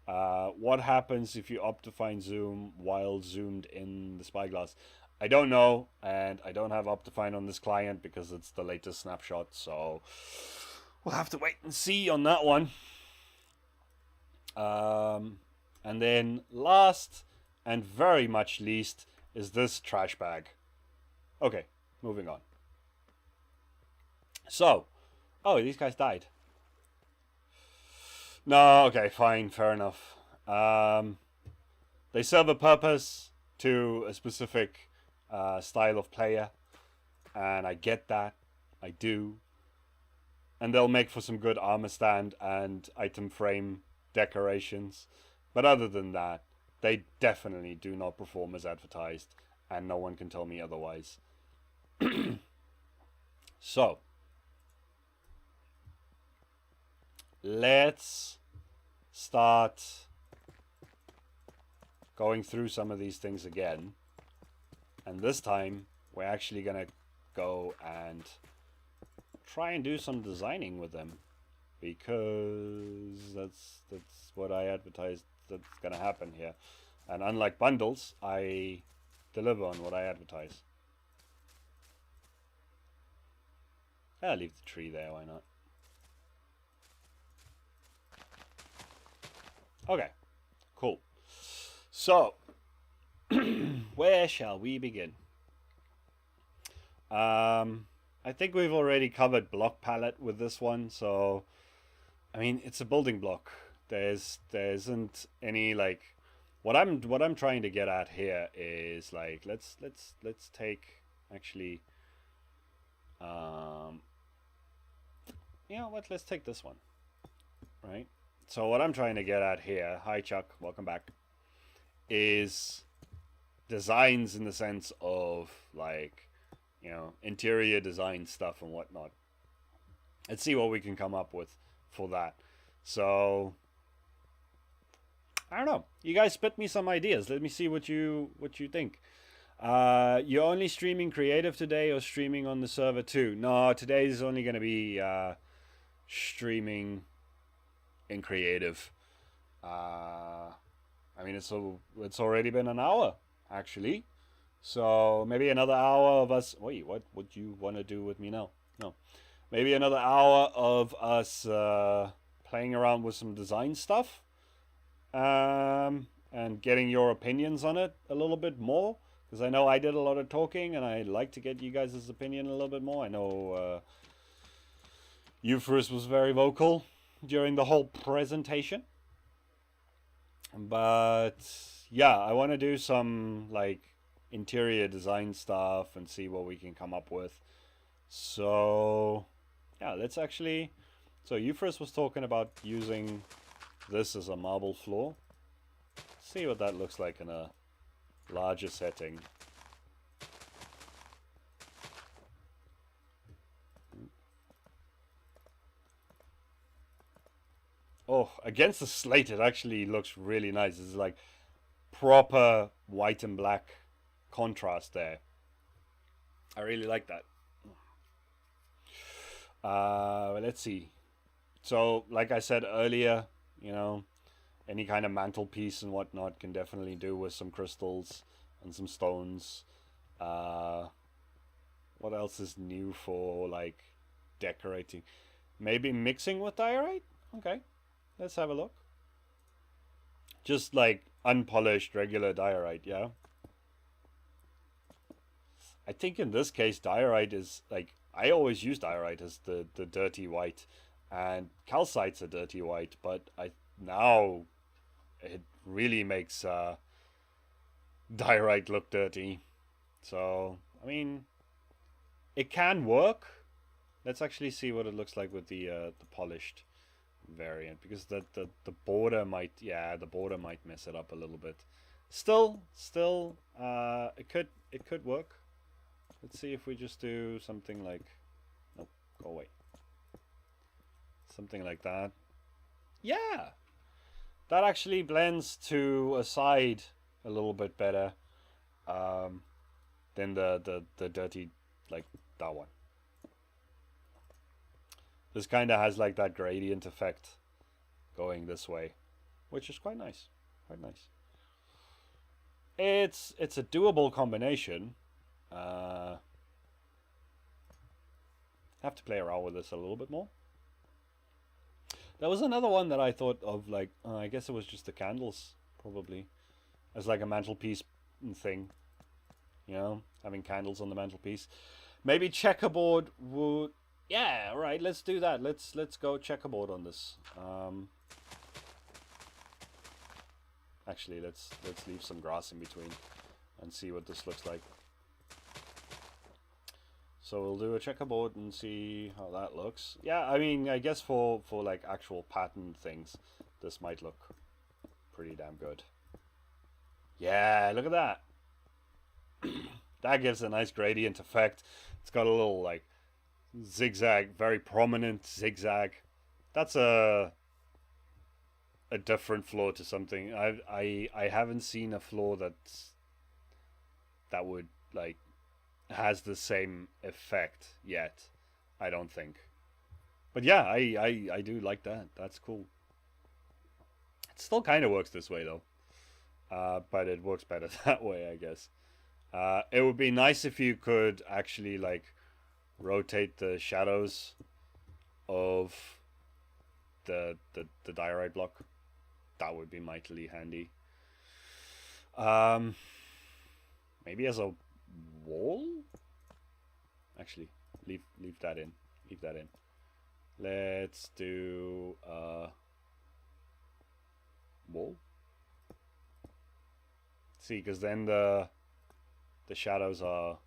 What happens if you Optifine zoom while zoomed in the spyglass? I don't know, and I don't have Optifine on this client because it's the latest snapshot, so we'll have to wait and see on that one. And then last and very much least is this trash bag. Okay, moving on. So, oh, these guys died. No, okay, fine, fair enough. They serve a purpose to a specific style of player, and I get that. I do. And they'll make for some good armor stand and item frame decorations. But other than that, they definitely do not perform as advertised, and no one can tell me otherwise. So, let's start going through some of these things again. And this time, we're actually going to go and try and do some designing with them, because that's what I advertised that's going to happen here. And unlike bundles, I deliver on what I advertise. I'll leave the tree there, why not? Okay, cool. So, where shall we begin? I think we've already covered block palette with this one, so I mean, it's a building block. There isn't any what I'm trying to get at here is let's take actually you know what, let's take this one, right? So what I'm trying to get at here, hi Chuck, welcome back, is designs in the sense of you know, interior design stuff and whatnot. Let's see what we can come up with for that. So I don't know. You guys spit me some ideas. Let me see what you think. You're only streaming creative today or streaming on the server too? No, today is only going to be streaming in creative. I mean, it's already been an hour actually. So maybe another hour of us. Wait, what would you want to do with me now? No, maybe another hour of us playing around with some design stuff, and getting your opinions on it a little bit more. Because I know I did a lot of talking, and I'd like to get you guys' opinion a little bit more. I know Euphorus was very vocal during the whole presentation, but yeah, I want to do some interior design stuff and see what we can come up with. So yeah, let's actually, so Euphorus was talking about using this as a marble floor. Let's see what that looks like in a larger setting. Oh, against the slate it actually looks really nice. It's like proper white and black contrast there. I really like that. Let's see. So like I said earlier, you know, any kind of mantelpiece and whatnot can definitely do with some crystals and some stones. What else is new for decorating? Maybe mixing with diorite? Okay, let's have a look. Just like unpolished regular diorite, yeah? I think in this case, diorite is like, I always use diorite as the dirty white, and calcite's a dirty white, but now it really makes diorite look dirty. So, I mean, it can work. Let's actually see what it looks like with the polished variant, because the border might, yeah, the border might mess it up a little bit. Still, it could work. Let's see if we just do something like, nope, go away. Something like that. Yeah, that actually blends to a side a little bit better than the dirty, like that one. This kind of has like that gradient effect going this way, which is quite nice. Quite nice. It's a doable combination. Have to play around with this a little bit more. There was another one that I thought of, like, I guess it was just the candles, probably, as like a mantelpiece thing. You know, having candles on the mantelpiece. Maybe checkerboard would. Yeah, all right. Let's do that. Let's go checkerboard on this. Actually, let's leave some grass in between and see what this looks like. So we'll do a checkerboard and see how that looks. Yeah, I mean, I guess for like actual pattern things, this might look pretty damn good. Yeah, look at that. That gives a nice gradient effect. It's got a little like zigzag, very prominent zigzag. That's a different floor to something. I haven't seen a floor that would like has the same effect yet. I don't think. But yeah, I do like that. That's cool. It still kind of works this way though. But it works better that way, I guess. It would be nice if you could actually like rotate the shadows of the diorite block. That would be mightily handy. Maybe as a wall? Actually, leave that in. Leave that in. Let's do wall. See, because then the shadows are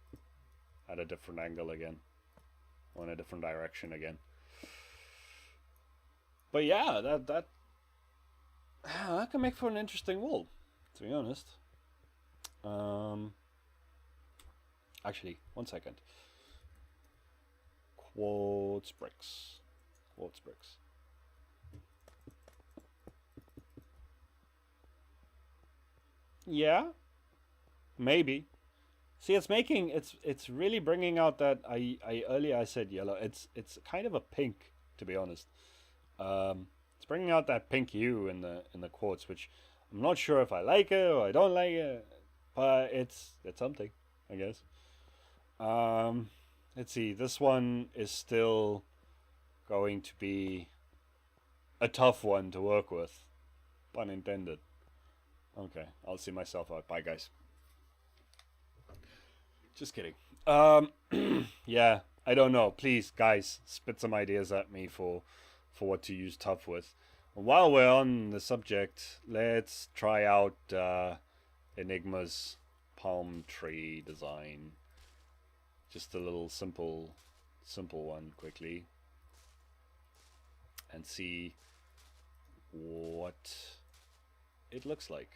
at a different angle again, or in a different direction again. But yeah, that can make for an interesting wall, to be honest. Actually, 1 second. Quartz bricks. Quartz bricks. Yeah, maybe. See, it's really bringing out that earlier I said yellow. It's kind of a pink, to be honest. It's bringing out that pink hue in the quartz, which I'm not sure if I like it or I don't like it, but it's something, I guess. Let's see. This one is still going to be a tough one to work with, pun intended. Okay, I'll see myself out. Bye, guys. Just kidding. Yeah, I don't know. Please, guys, spit some ideas at me for what to use tough with. While we're on the subject, let's try out Enigma's palm tree design. Just a little simple one quickly, and see what it looks like.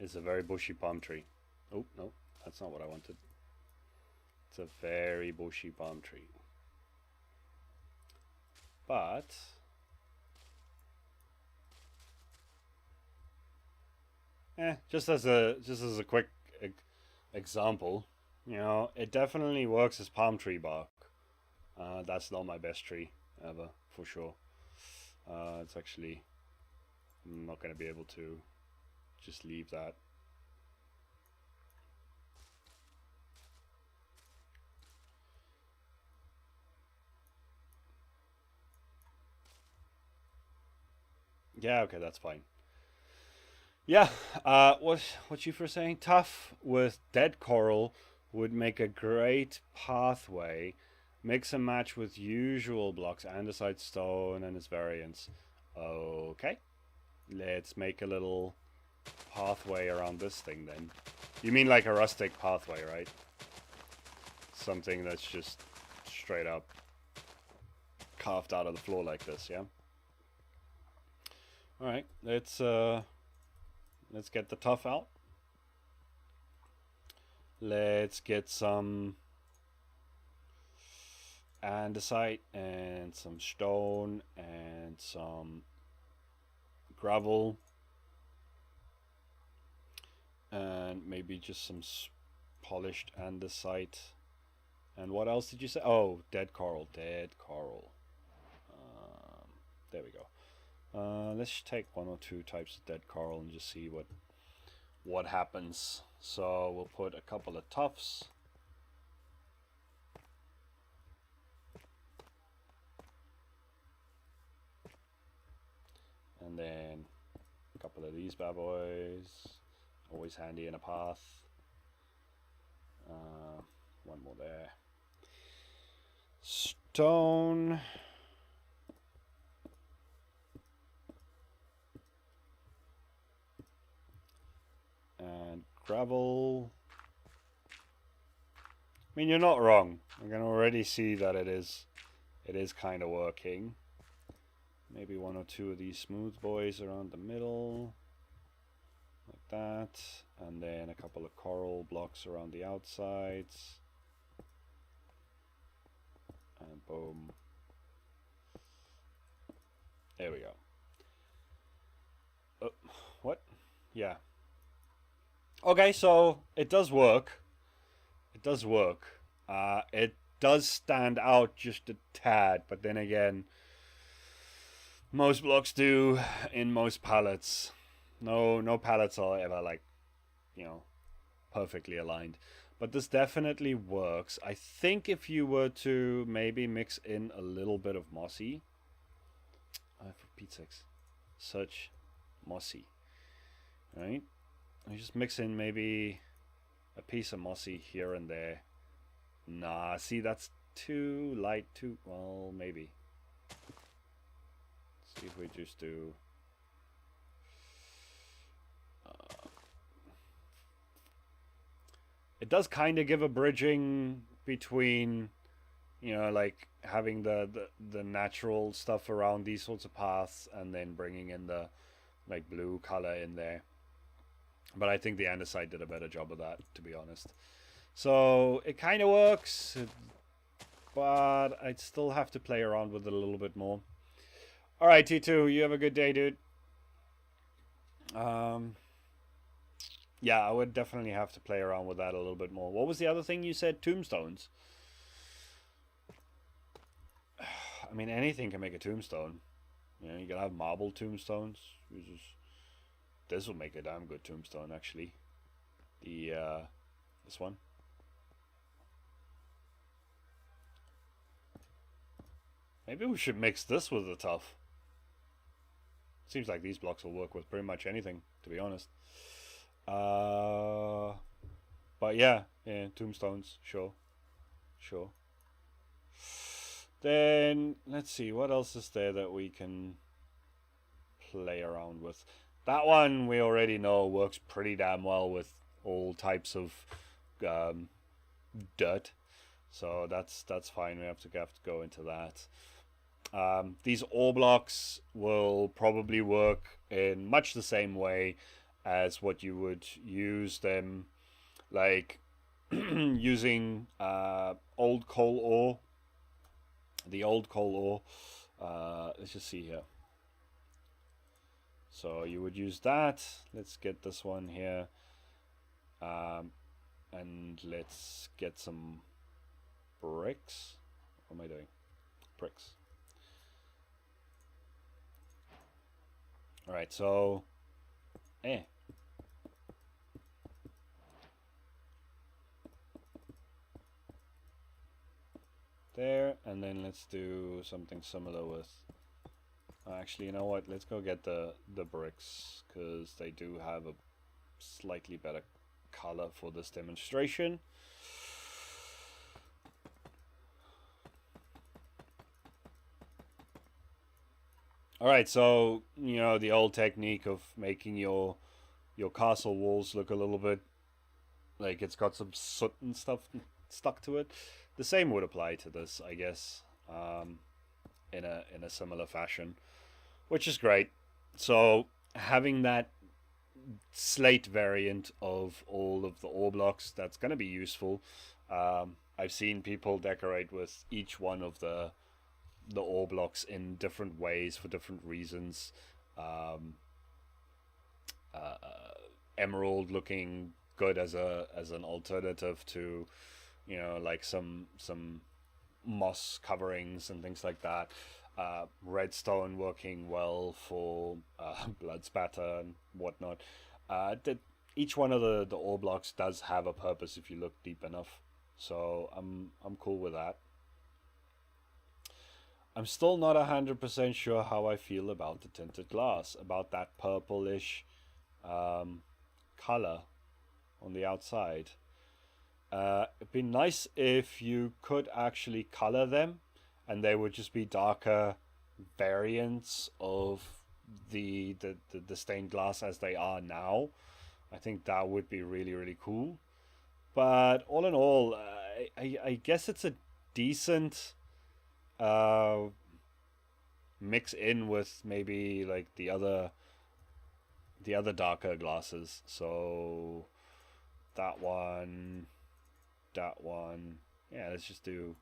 It's a very bushy palm tree. Oh, no, that's not what I wanted. It's a very bushy palm tree. But just as a quick example, You know, it definitely works as palm tree bark. That's not my best tree ever, for sure. It's actually, I'm not going to be able to just leave that. Yeah, okay, that's fine. Yeah, what you were saying? Tough with dead coral would make a great pathway. Mix and match with usual blocks, andesite stone and its variants. Okay, let's make a little pathway around this thing then. You mean like a rustic pathway, right? Something that's just straight up carved out of the floor like this, yeah? Alright, let's get the tuff out. Let's get some andesite and some stone and some gravel and maybe just some polished andesite. And what else did you say? Oh, dead coral. Dead coral. There we go. Let's take one or two types of dead coral and just see what happens. So we'll put a couple of tufts. And then a couple of these bad boys. Always handy in a path. One more there. Stone. And gravel. I mean, you're not wrong. I can already see that it is kind of working. Maybe one or two of these smooth boys around the middle. Like that. And then a couple of coral blocks around the outsides. And boom. There we go. What? Yeah. Okay, so it does work. It does work. It does stand out just a tad, but then again, most blocks do in most palettes. No palettes are ever like, you know, perfectly aligned. But this definitely works. I think if you were to maybe mix in a little bit of mossy. For Pete's sakes. Such mossy. Right? I just mix in maybe a piece of mossy here and there. Nah, see, that's too light, well, maybe. Let's see if we just do... it does kind of give a bridging between, you know, like having the natural stuff around these sorts of paths and then bringing in the like blue color in there. But I think the andesite did a better job of that, to be honest. So it kind of works, but I'd still have to play around with it a little bit more. Alright, T2, you have a good day, dude. Yeah, I would definitely have to play around with that a little bit more. What was the other thing you said? Tombstones. I mean, anything can make a tombstone. You know, you can have marble tombstones. This will make a damn good tombstone, actually. This one. Maybe we should mix this with the tough. Seems like these blocks will work with pretty much anything, to be honest. But yeah, tombstones, sure. Then, let's see, what else is there that we can play around with? That one we already know works pretty damn well with all types of dirt. So that's fine, we have to go into that. These ore blocks will probably work in much the same way as what you would use them, like using old coal ore. The old coal ore. Let's just see here. So you would use that. Let's get this one here. And and let's get some bricks. What am I doing? Bricks. Alright, so there, and then let's do something similar with actually, you know what, let's go get the bricks, because they do have a slightly better color for this demonstration. Alright, so, you know, the old technique of making your castle walls look a little bit like it's got some soot and stuff stuck to it. The same would apply to this, I guess, in a similar fashion, which is great. So having that slate variant of all of the ore blocks, that's going to be useful. I've seen people decorate with each one of the ore blocks in different ways for different reasons. Emerald looking good as an alternative to, you know, like some moss coverings and things like that. Redstone working well for blood spatter and whatnot. Each one of the ore blocks does have a purpose if you look deep enough. So I'm cool with that. I'm still not 100% sure how I feel about the tinted glass, about that purplish color on the outside. It'd be nice if you could actually color them and they would just be darker variants of the stained glass as they are now. I think that would be really, really cool. But all in all, I guess it's a decent mix in with maybe like the other darker glasses. So that one, yeah, let's do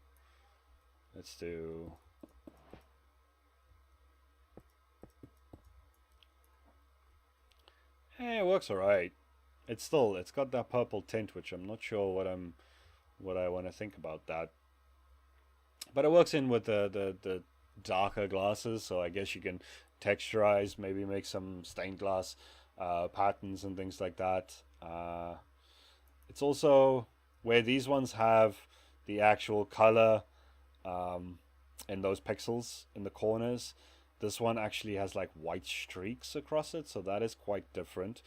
it works alright. It's got that purple tint, which I'm not sure what I want to think about that. But it works in with the darker glasses, so I guess you can texturize, maybe make some stained glass patterns and things like that. It's also where these ones have the actual color in those pixels in the corners. This one actually has like white streaks across it, so that is quite different.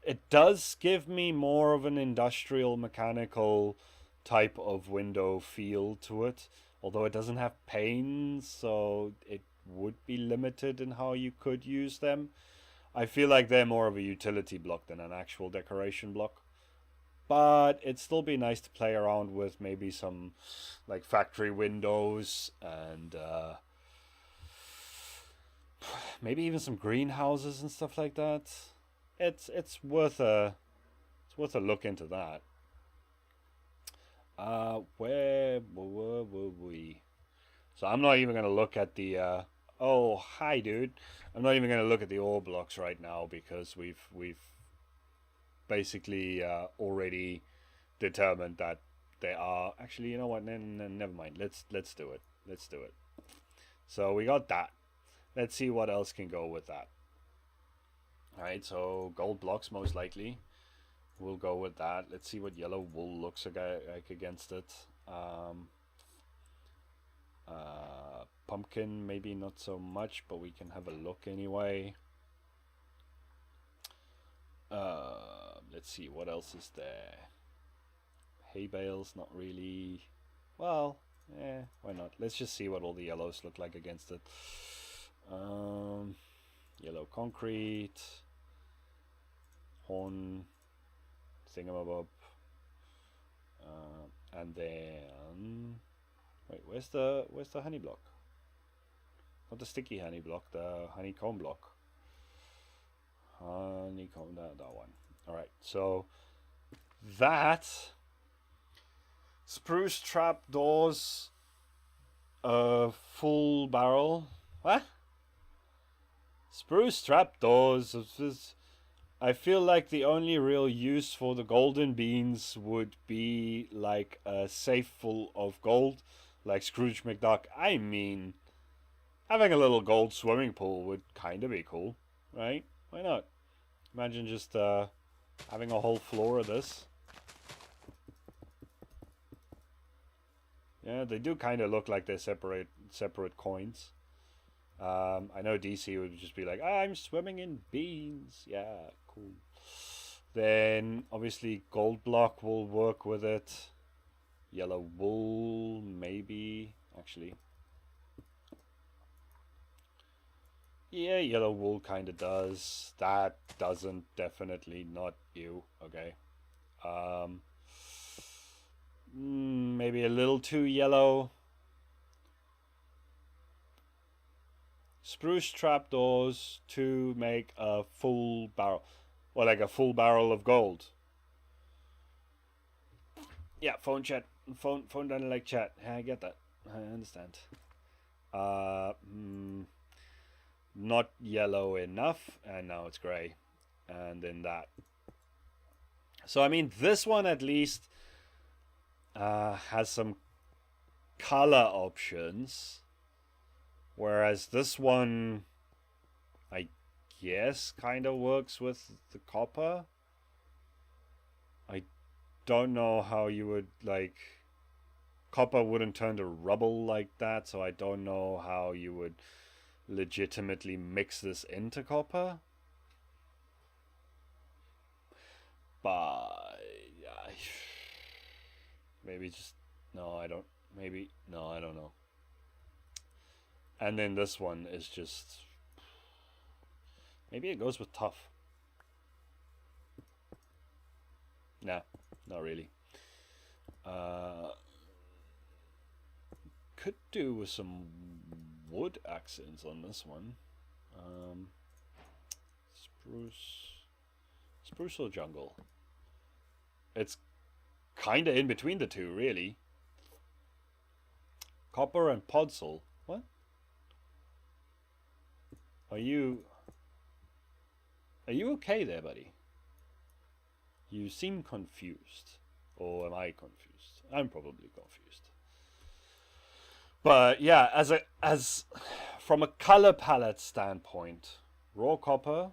It does give me more of an industrial mechanical type of window feel to it, although it doesn't have panes, so it would be limited in how you could use them. I feel like they're more of a utility block than an actual decoration block. But it'd still be nice to play around with maybe some like factory windows and maybe even some greenhouses and stuff like that. It's worth a look into that. Where were we? So I'm not even gonna look at the oh, hi dude. I'm not even gonna look at the ore blocks right now because we've basically already determined that they are actually, you know what, never mind. Let's do it. Let's do it. So we got that. Let's see what else can go with that. Alright, so gold blocks most likely. We'll go with that. Let's see what yellow wool looks like against it. Pumpkin, maybe not so much, but we can have a look anyway. Let's see, what else is there? Hay bales, not really. Well, why not? Let's just see what all the yellows look like against it. Yellow concrete. Horn. Thingamabob. And then... Wait, where's the honey block? Not the sticky honey block, the honeycomb block. Honeycomb, that one. Alright, so that spruce trap doors, full barrel. What? Spruce trap doors. I feel like the only real use for the golden beans would be like a safe full of gold, like Scrooge McDuck. I mean, having a little gold swimming pool would kind of be cool, right? Why not? Imagine just having a whole floor of this. Yeah, they do kind of look like they're separate coins. I know DC would just be like, I'm swimming in beans. Yeah, cool. Then, obviously, gold block will work with it. Yellow wool, maybe. Actually. Yeah, yellow wool kind of does. That doesn't. Definitely not you. Okay. Maybe a little too yellow. Spruce trapdoors to make a full barrel. Or like a full barrel of gold. Yeah, phone chat. Phone doesn't like chat. I get that. I understand. Not yellow enough. And now it's grey. And then that. So, I mean, this one at least has some color options. Whereas this one, I guess, kind of works with the copper. I don't know how you would, like... Copper wouldn't turn to rubble like that, so I don't know how you would legitimately mix this into copper. But... maybe just... No, I don't... Maybe... No, I don't know. And then this one is just... Maybe it goes with tough. Nah, not really. Could do with some wood accents on this one. Spruce or jungle? It's kind of in between the two, really. Copper and podzol. What? Are you okay there, buddy? You seem confused. Or am I confused? I'm probably confused. But yeah, as from a color palette standpoint, raw copper,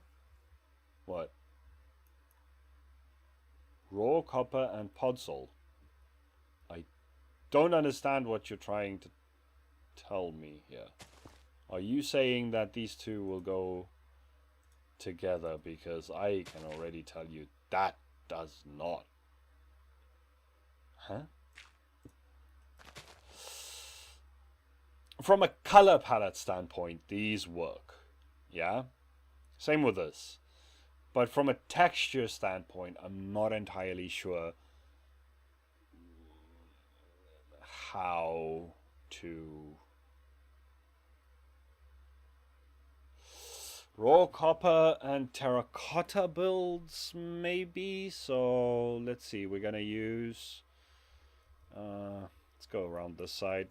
what? Raw copper and podzol. I don't understand what you're trying to tell me here. Are you saying that these two will go together? Because I can already tell you that does not. Huh? From a color palette standpoint, these work. Yeah? Same with this. But from a texture standpoint, I'm not entirely sure how to... Raw copper and terracotta builds, maybe. So let's see. We're gonna use. Let's go around this side.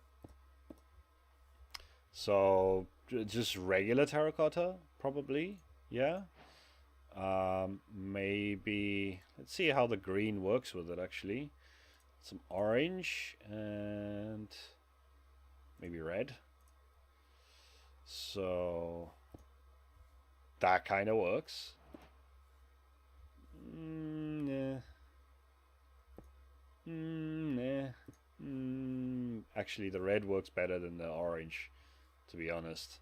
So just regular terracotta, probably. Yeah. Maybe. Let's see how the green works with it. Actually, some orange and maybe red. So. That kind of works. Nah. Actually, the red works better than the orange, to be honest.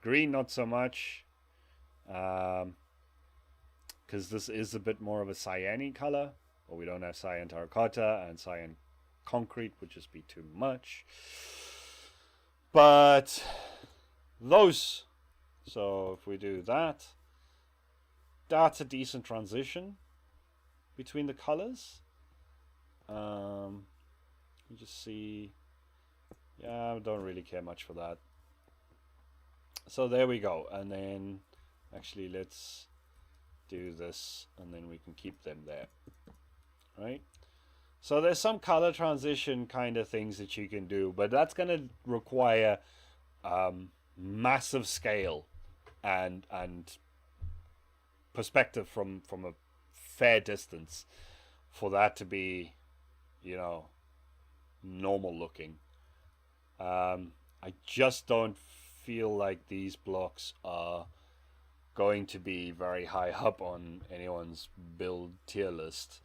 Green, not so much. Because this is a bit more of a cyan color. But we don't have cyan terracotta and cyan concrete, would just be too much. But those... So if we do that, that's a decent transition between the colors. You just see, yeah, I don't really care much for that. So there we go. And then actually let's do this and then we can keep them there. Right? So there's some color transition kind of things that you can do, but that's going to require massive scale and perspective from a fair distance for that to be, you know, normal looking. I just don't feel like these blocks are going to be very high up on anyone's build tier list.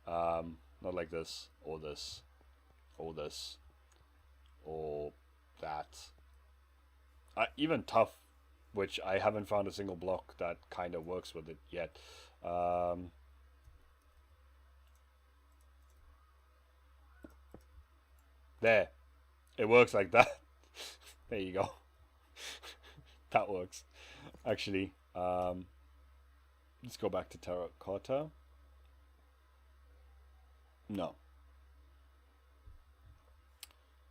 Not like this, or this, or this, or that. Even tough, which I haven't found a single block that kind of works with it yet. There. It works like that. There you go. That works. Actually, let's go back to terracotta. No.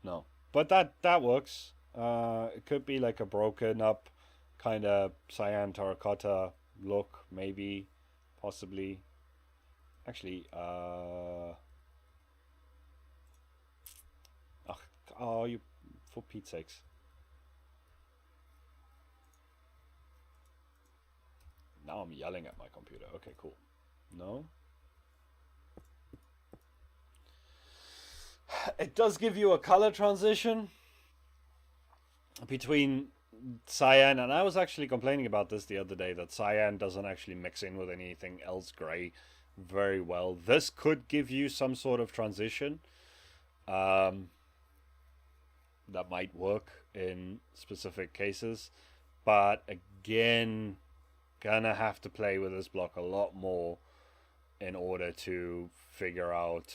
No. But that works. It could be like a broken up kind of cyan terracotta look, maybe, possibly. Actually, oh, you, for Pete's sakes. Now I'm yelling at my computer. Okay, cool. No. It does give you a color transition between cyan, and I was actually complaining about this the other day, that cyan doesn't actually mix in with anything else gray very well. This could give you some sort of transition that might work in specific cases, but again, gonna have to play with this block a lot more in order to figure out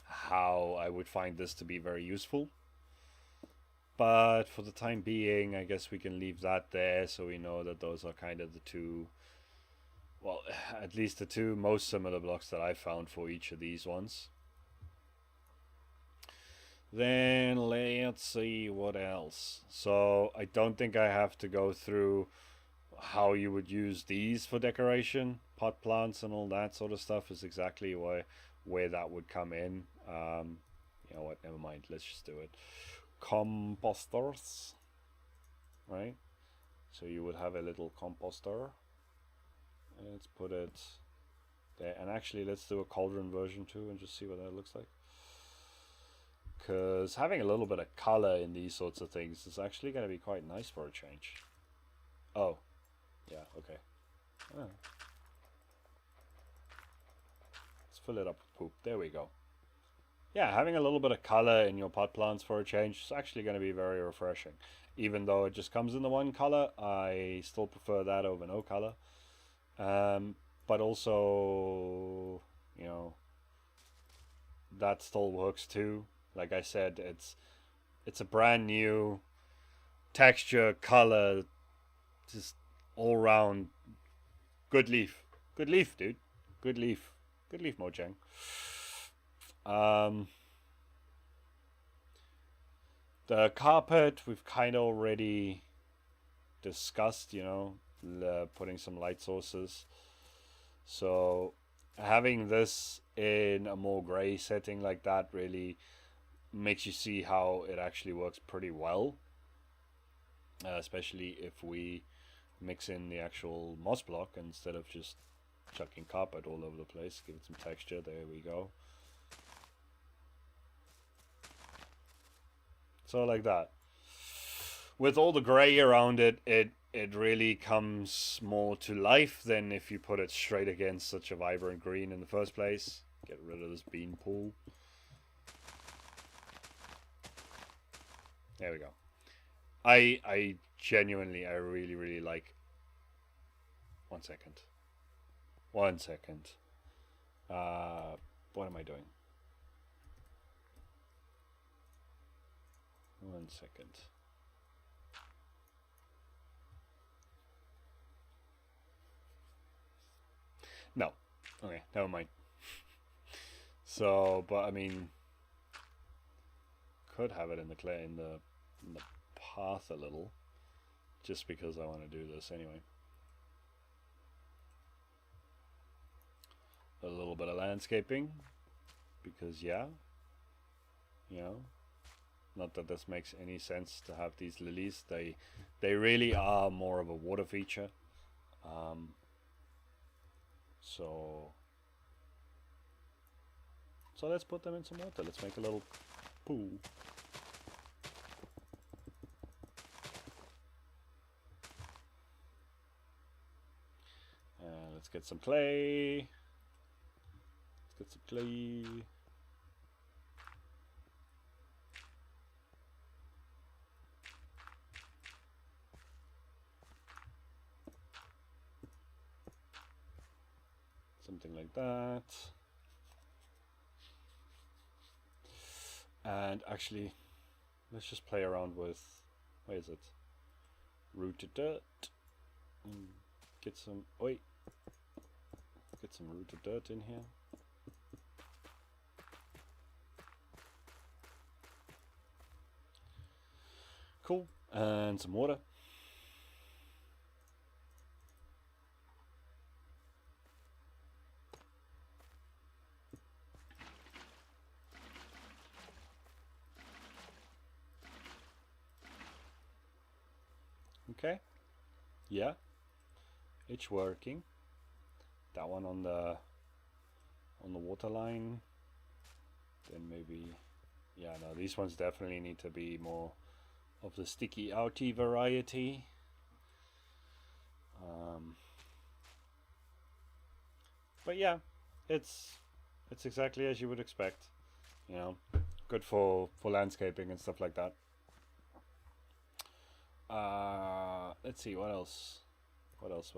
how I would find this to be very useful. But for the time being, I guess we can leave that there, so we know that those are kind of the two, well, at least the two most similar blocks that I found for each of these ones. Then let's see what else. So I don't think I have to go through how you would use these for decoration. Pot plants and all that sort of stuff is exactly where that would come in. You know what, never mind, let's just do it. Composters, right? So you would have a little composter. Let's put it there, and actually let's do a cauldron version too and just see what that looks like. Because having a little bit of color in these sorts of things is actually going to be quite nice for a change. Oh, yeah, okay. Oh. Let's fill it up with poop. There we go. Yeah, having a little bit of color in your pot plants for a change is actually going to be very refreshing. Even though it just comes in the one color, I still prefer that over no color. But also, you know, that still works too. Like I said, it's a brand new texture, color, just all round good leaf. Good leaf, dude. Good leaf. Good leaf, Mojang. The carpet we've kind of already discussed, you know, putting some light sources. So having this in a more gray setting like that really makes you see how it actually works pretty well, especially if we mix in the actual moss block instead of just chucking carpet all over the place. Give it some texture. There we go. So like that. With all the gray around it, it really comes more to life than if you put it straight against such a vibrant green in the first place. Get rid of this bean pool. There we go. I genuinely, I really like... One second. What am I doing? One second. No. Okay, never mind. So, but I mean, could have it in the clay in the path a little, just because I want to do this anyway. A little bit of landscaping, because yeah, you know, Not that this makes any sense to have these lilies. They really are more of a water feature. So let's put them in some water. Let's make a little pool. Let's get some clay. Let's get some clay. Something like that. And actually, let's just play around with, where is it? Rooted dirt. Get some, get some rooted dirt in here. Cool. And some water. Okay. Yeah. It's working. That one on the water line. Then maybe, yeah, no, these ones definitely need to be more of the sticky outy variety. But yeah, it's exactly as you would expect. You know, good for landscaping and stuff like that. Let's see, what else? What else?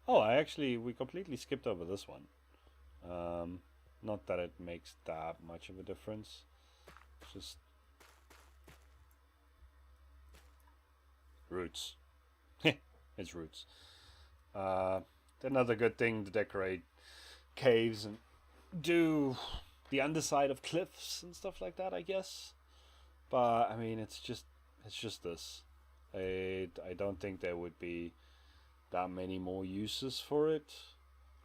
Oh, we completely skipped over this one. Not that it makes that much of a difference. It's just roots. It's roots. Another good thing to decorate caves and do the underside of cliffs and stuff like that, I guess. But I mean, it's just this. I don't think there would be that many more uses for it.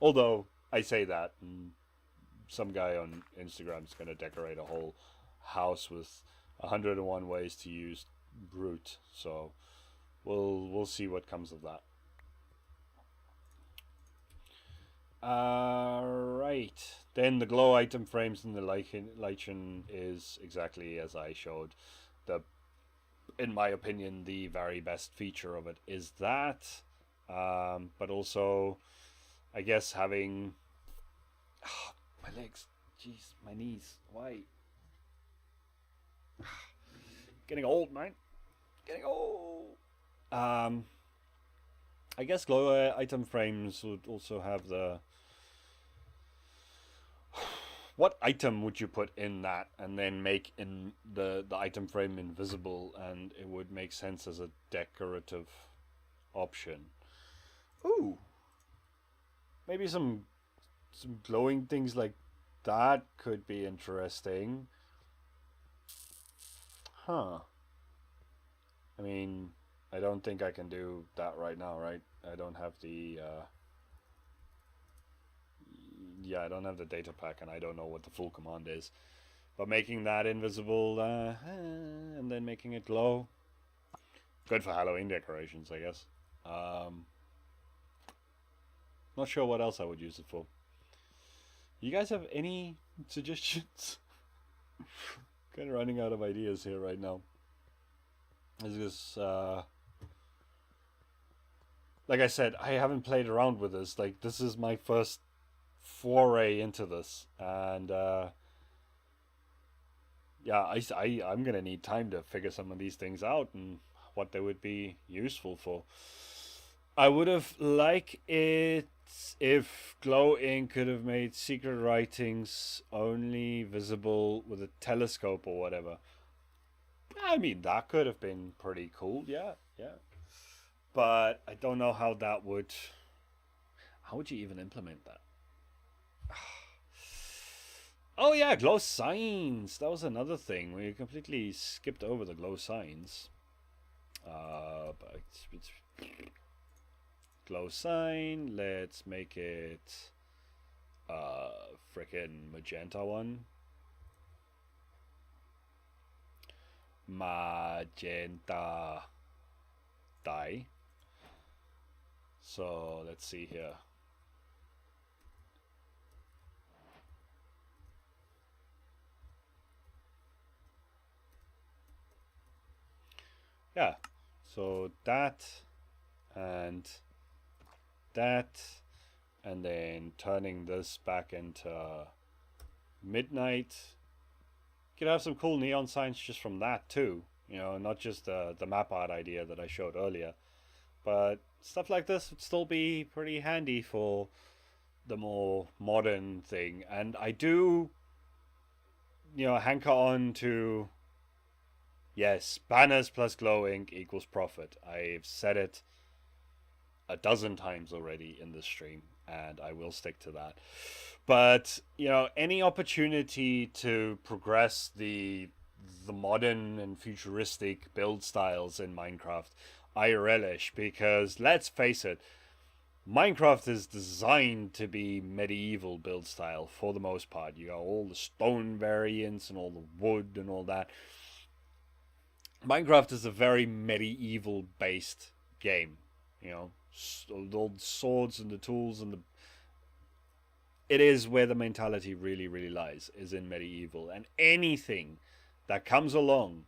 Although I say that, and some guy on Instagram is going to decorate a whole house with 101 ways to use root. So we'll see what comes of that. Right. Then the glow item frames in the lichen is exactly as I showed. In my opinion, the very best feature of it is that. But also, I guess having... Oh, my legs. Jeez, my knees. Why? Getting old, man. Getting old. I guess glow item frames would also have the... What item would you put in that and then make in the item frame invisible, and it would make sense as a decorative option? Ooh. Maybe some glowing things like that could be interesting. Huh. I mean, I don't think I can do that right now, right? I don't have the... yeah, I don't have the data pack, and I don't know what the full command is. But making that invisible, and then making it glow. Good for Halloween decorations, I guess. Not sure what else I would use it for. You guys have any suggestions? Kind of running out of ideas here right now. This is, like I said, I haven't played around with this. Like, this is my first foray into this, and yeah, I'm gonna need time to figure some of these things out and what they would be useful for. I would have liked it if Glow Ink could have made secret writings only visible with a telescope or whatever. I mean, that could have been pretty cool, yeah. But I don't know how that would... How would you even implement that? Oh yeah, glow signs. That was another thing. We completely skipped over the glow signs. But it's glow sign. Let's make it frickin' magenta one. magenta dye. So let's see here. Yeah, so that and that, and then turning this back into midnight. You could have some cool neon signs just from that too, you know, not just the map art idea that I showed earlier, but stuff like this would still be pretty handy for the more modern thing. And I do, you know, hanker on to, yes, banners plus glow ink equals profit. I've said it a dozen times already in this stream, and I will stick to that. But you know, any opportunity to progress the modern and futuristic build styles in Minecraft, I relish, because let's face it, Minecraft is designed to be medieval build style for the most part. You got all the stone variants and all the wood and all that. Minecraft is a very medieval based game, you know, all the swords and the tools and the, it is where the mentality really lies, is in medieval. And anything that comes along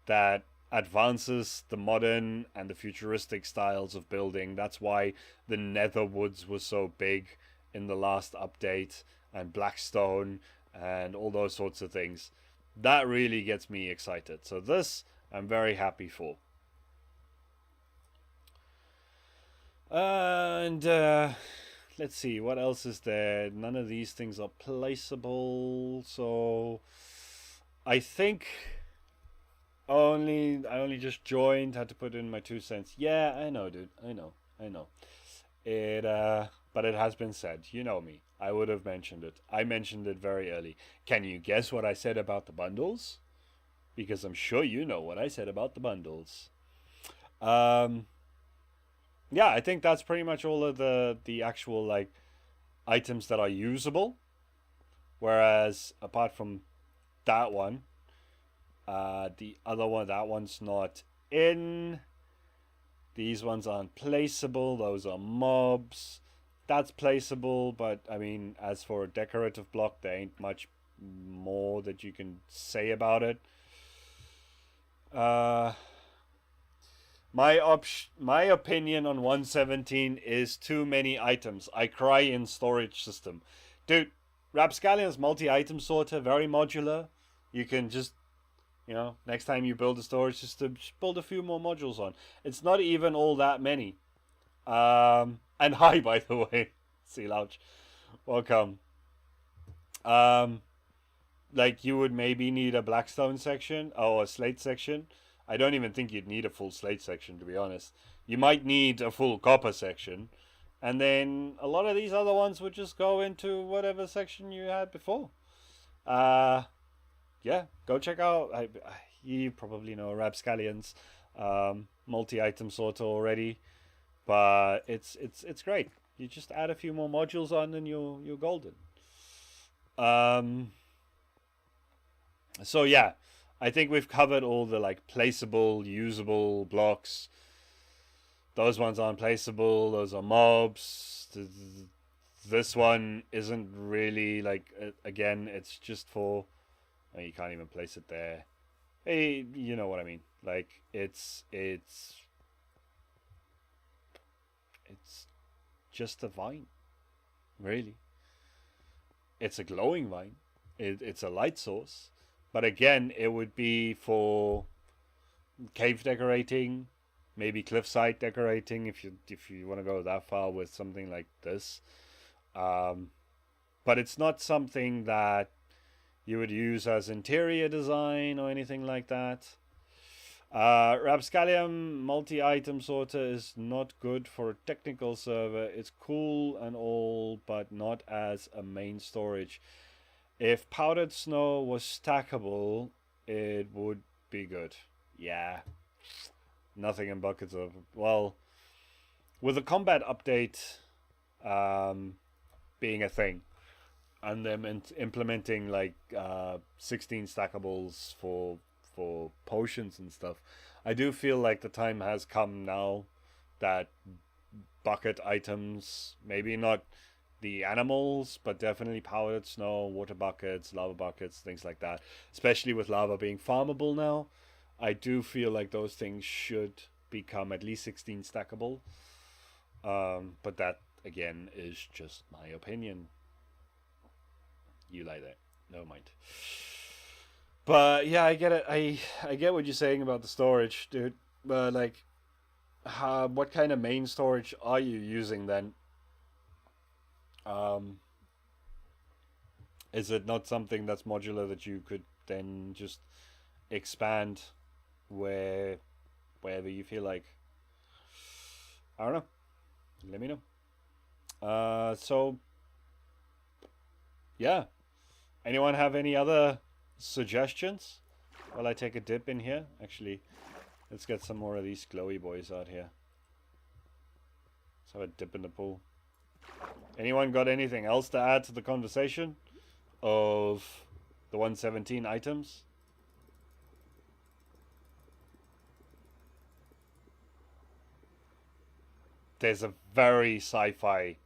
that advances the modern and the futuristic styles of building, that's why the nether woods was so big in the last update, and blackstone and all those sorts of things, that really gets me excited. So this I'm very happy for. And let's see, what else is there? None of these things are placeable, so I think I only just joined, had to put in my 2 cents. Yeah, I know, dude. I know. It but it has been said. You know me. I would have mentioned it. I mentioned it very early. Can you guess what I said about the bundles? Because I'm sure you know what I said about the bundles. Yeah, I think that's pretty much all of the actual like items that are usable. Whereas apart from that one, the other one, that one's not in. These ones aren't placeable. Those are mobs. That's placeable, but I mean, as for a decorative block, there ain't much more that you can say about it. My opinion on 117 is too many items. I cry in storage system. Dude, Rapscallion's multi-item sorter, very modular. You can just, you know, next time you build a storage system, just build a few more modules on. It's not even all that many. And hi, by the way. Sea Louch. Welcome. Like, you would maybe need a blackstone section or a slate section. I don't even think you'd need a full slate section, to be honest. You might need a full copper section. And then a lot of these other ones would just go into whatever section you had before. Yeah, go check out. You probably know Rapscallion's multi-item sorter already, but it's great. You just add a few more modules on, and you're golden. So yeah, I think we've covered all the like placeable, usable blocks. Those ones aren't placeable. Those are mobs. This one isn't really like. Again, it's just for. Oh, you can't even place it there. Hey, you know what I mean. Like it's just a vine, really. It's a glowing vine. It's a light source, but again, it would be for cave decorating, maybe cliffside decorating if you want to go that far with something like this. But it's not something that you would use as interior design or anything like that. Rapscallion multi-item sorter is not good for a technical server. It's cool and all, but not as a main storage. If powdered snow was stackable, it would be good. Yeah. Nothing in buckets of... Well, with the combat update being a thing, and them implementing like 16 stackables for for potions and stuff. I do feel like the time has come now that bucket items, maybe not the animals, but definitely powdered snow, water buckets, lava buckets, things like that. Especially with lava being farmable now, I do feel like those things should become at least 16 stackable. But that, again, is just my opinion. You lie there. Never mind. But yeah, I get it. I get what you're saying about the storage, dude. But like, what kind of main storage are you using then? Is it not something that's modular that you could then just expand wherever you feel like? I don't know. Let me know. So yeah. Anyone have any other suggestions? While I take a dip in here. Actually, let's get some more of these glowy boys out here. Let's have a dip in the pool. Anyone got anything else to add to the conversation of the 117 items? There's a very sci-fi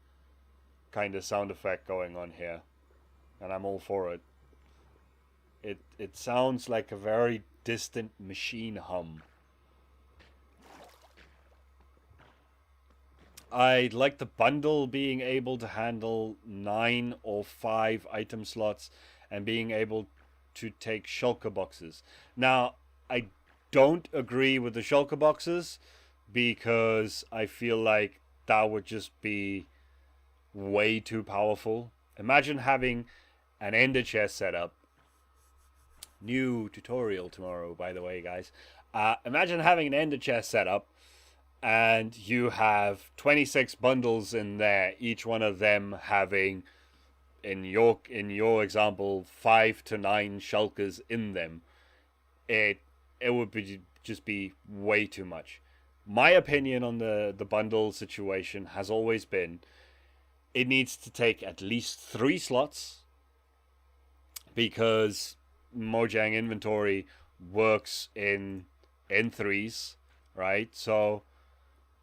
kind of sound effect going on here, and I'm all for it. It sounds like a very distant machine hum. I'd like the bundle being able to handle 9 or 5 item slots and being able to take shulker boxes. Now, I don't agree with the shulker boxes because I feel like that would just be way too powerful. Imagine having an ender chest set up. New tutorial tomorrow, by the way, guys. Imagine having an ender chest set up and you have 26 bundles in there, each one of them having, in your example, 5 to 9 shulkers in them. It would be just be way too much. My opinion on the bundle situation has always been it needs to take at least 3 slots because Mojang inventory works in threes, right? So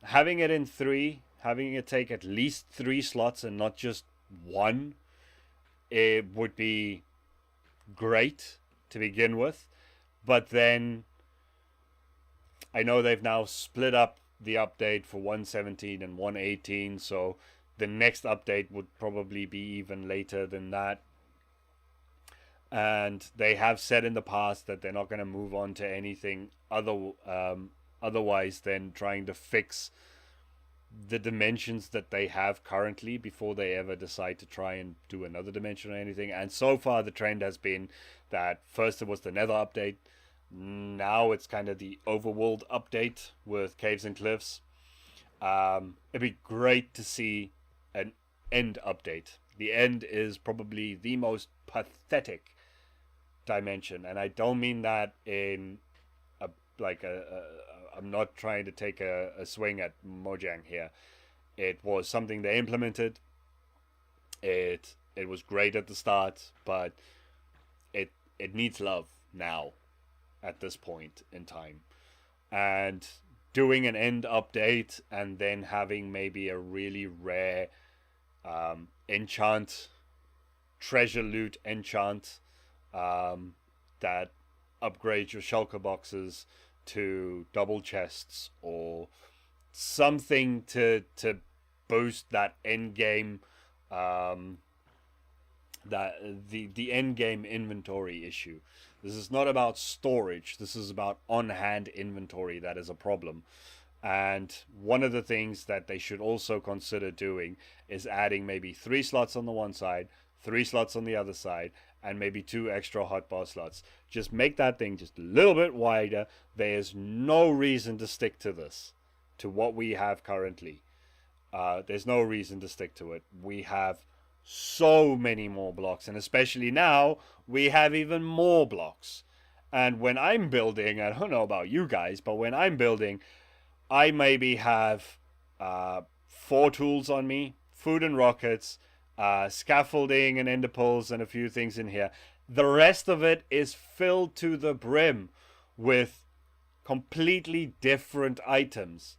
having it in 3, having it take at least 3 slots and not just 1, it would be great to begin with. But then I know they've now split up the update for 117 and 118, so the next update would probably be even later than that. And they have said in the past that they're not going to move on to anything otherwise than trying to fix the dimensions that they have currently before they ever decide to try and do another dimension or anything. And so far the trend has been that first it was the Nether update, now it's kind of the overworld update with caves and cliffs. It'd be great to see an end update. The end is probably the most pathetic dimension, and I don't mean that in I'm not trying to take a swing at Mojang here. It was something they implemented. It was great at the start, but it needs love now at this point in time. And doing an end update and then having maybe a really rare enchant, treasure loot enchant that upgrades your shulker boxes to double chests or something to boost that end game, that the end game inventory issue. This is not about storage. This is about on-hand inventory that is a problem. And one of the things that they should also consider doing is adding maybe 3 slots on the one side, 3 slots on the other side, and maybe 2 extra hotbar slots. Just make that thing just a little bit wider. There's no reason to stick to this, to what we have currently. There's no reason to stick to it. We have so many more blocks, and especially now, we have even more blocks. And when I'm building, I don't know about you guys, but when I'm building, I maybe have 4 tools on me, food and rockets, scaffolding and ender pearls and a few things in here. The rest of it is filled to the brim with completely different items.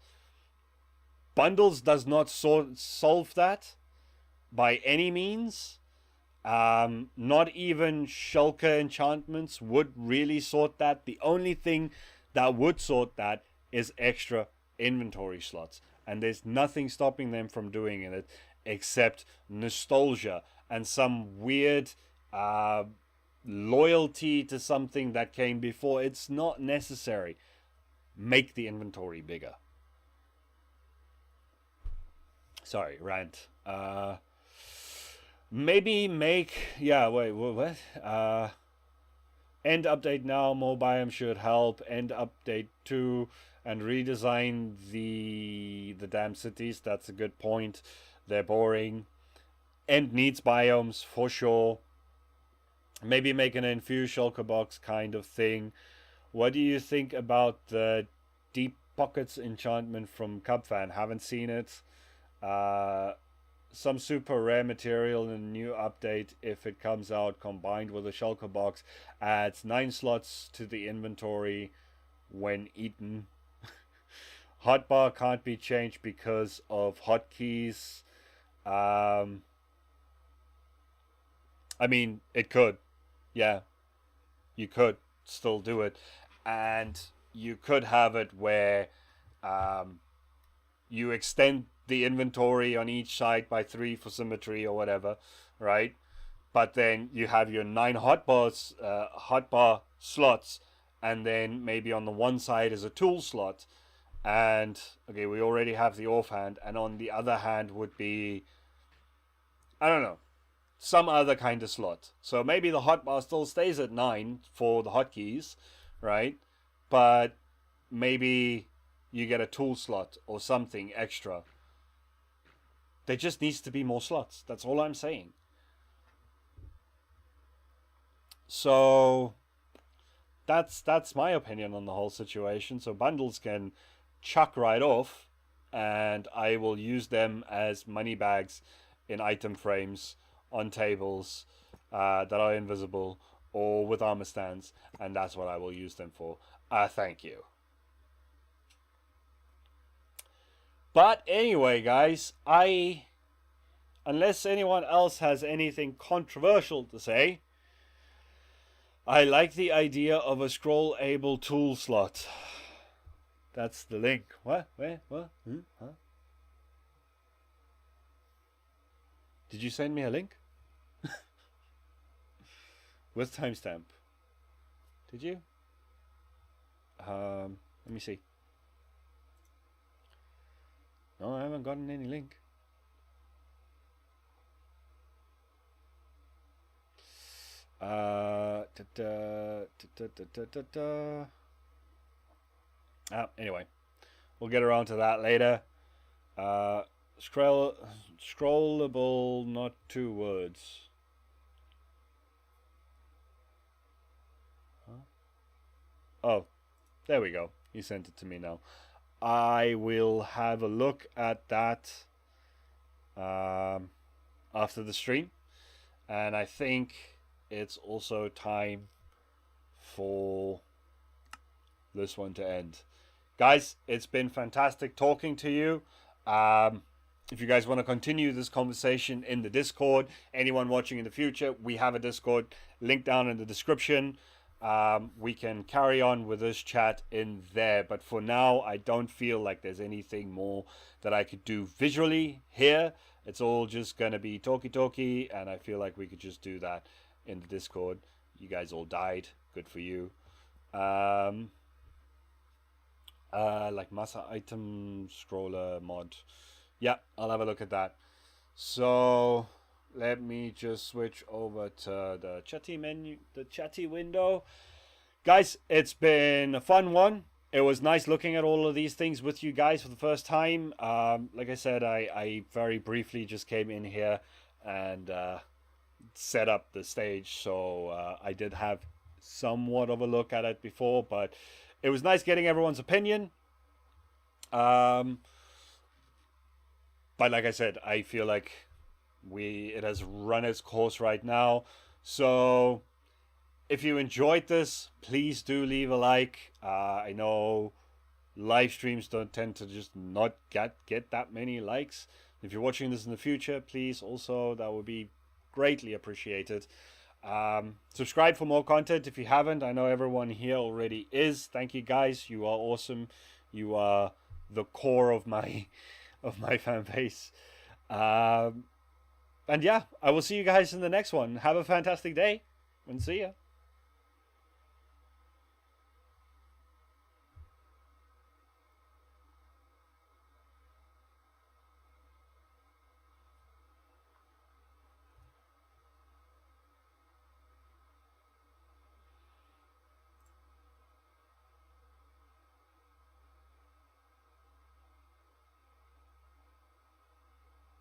Bundles does not solve that by any means. Not even shulker enchantments would really sort that. The only thing that would sort that is extra inventory slots. And there's nothing stopping them from doing it except nostalgia and some weird loyalty to something that came before. It's not necessary. Make the inventory bigger. Sorry, rant. Maybe make... Yeah, wait, what? End update now, more biomes should help. End update 2 and redesign the damn cities. That's a good point. They're boring. End needs biomes, for sure. Maybe make an infused shulker box kind of thing. What do you think about the Deep Pockets enchantment from Cubfan? Haven't seen it. Some super rare material in a new update, if it comes out, combined with a shulker box, adds 9 slots to the inventory when eaten. Hotbar can't be changed because of hotkeys. I mean, it could. Yeah, you could still do it. And you could have it where you extend the inventory on each side by 3 for symmetry or whatever, right? But then you have your 9 hotbar slots, and then maybe on the one side is a tool slot. And okay, we already have the offhand, and on the other hand would be, I don't know, some other kind of slot. So maybe the hotbar still stays at 9 for the hotkeys, right? But maybe you get a tool slot or something extra. There just needs to be more slots. That's all I'm saying. So that's my opinion on the whole situation. So bundles can chuck right off, and I will use them as money bags in item frames on tables that are invisible or with armor stands, and that's what I will use them for. Thank you. But anyway, guys, unless anyone else has anything controversial to say, I like the idea of a scroll-able tool slot. That's the link. What? Where? What? Huh? Did you send me a link? With timestamp. Did you? Let me see. No, I haven't gotten any link. Anyway, we'll get around to that later. Scrollable, not 2 words. Huh? Oh, there we go. He sent it to me now. I will have a look at that after the stream, and I think it's also time for this one to end. Guys, it's been fantastic talking to you. If you guys want to continue this conversation in the Discord, anyone watching in the future, we have a Discord link down in the description. We can carry on with this chat in there, but for now I don't feel like there's anything more that I could do visually here. It's all just gonna be talkie, and I feel like we could just do that in the Discord. You guys all died, good for you. Like Massa item scroller mod, yeah, I'll have a look at that. So let me just switch over to the chatty menu, the chatty window. Guys, it's been a fun one. It was nice looking at all of these things with you guys for the first time. Like I said, I very briefly just came in here and set up the stage. So I did have somewhat of a look at it before, but it was nice getting everyone's opinion. But like I said, I feel like it has run its course right now. So If you enjoyed this, please do leave a like. I know live streams don't tend to just not get that many likes. If you're watching this in the future, please also, that would be greatly appreciated. Subscribe for more content if you haven't. I know everyone here already is. Thank you guys. You are awesome. You are the core of my fan base. And yeah, I will see you guys in the next one. Have a fantastic day and see ya.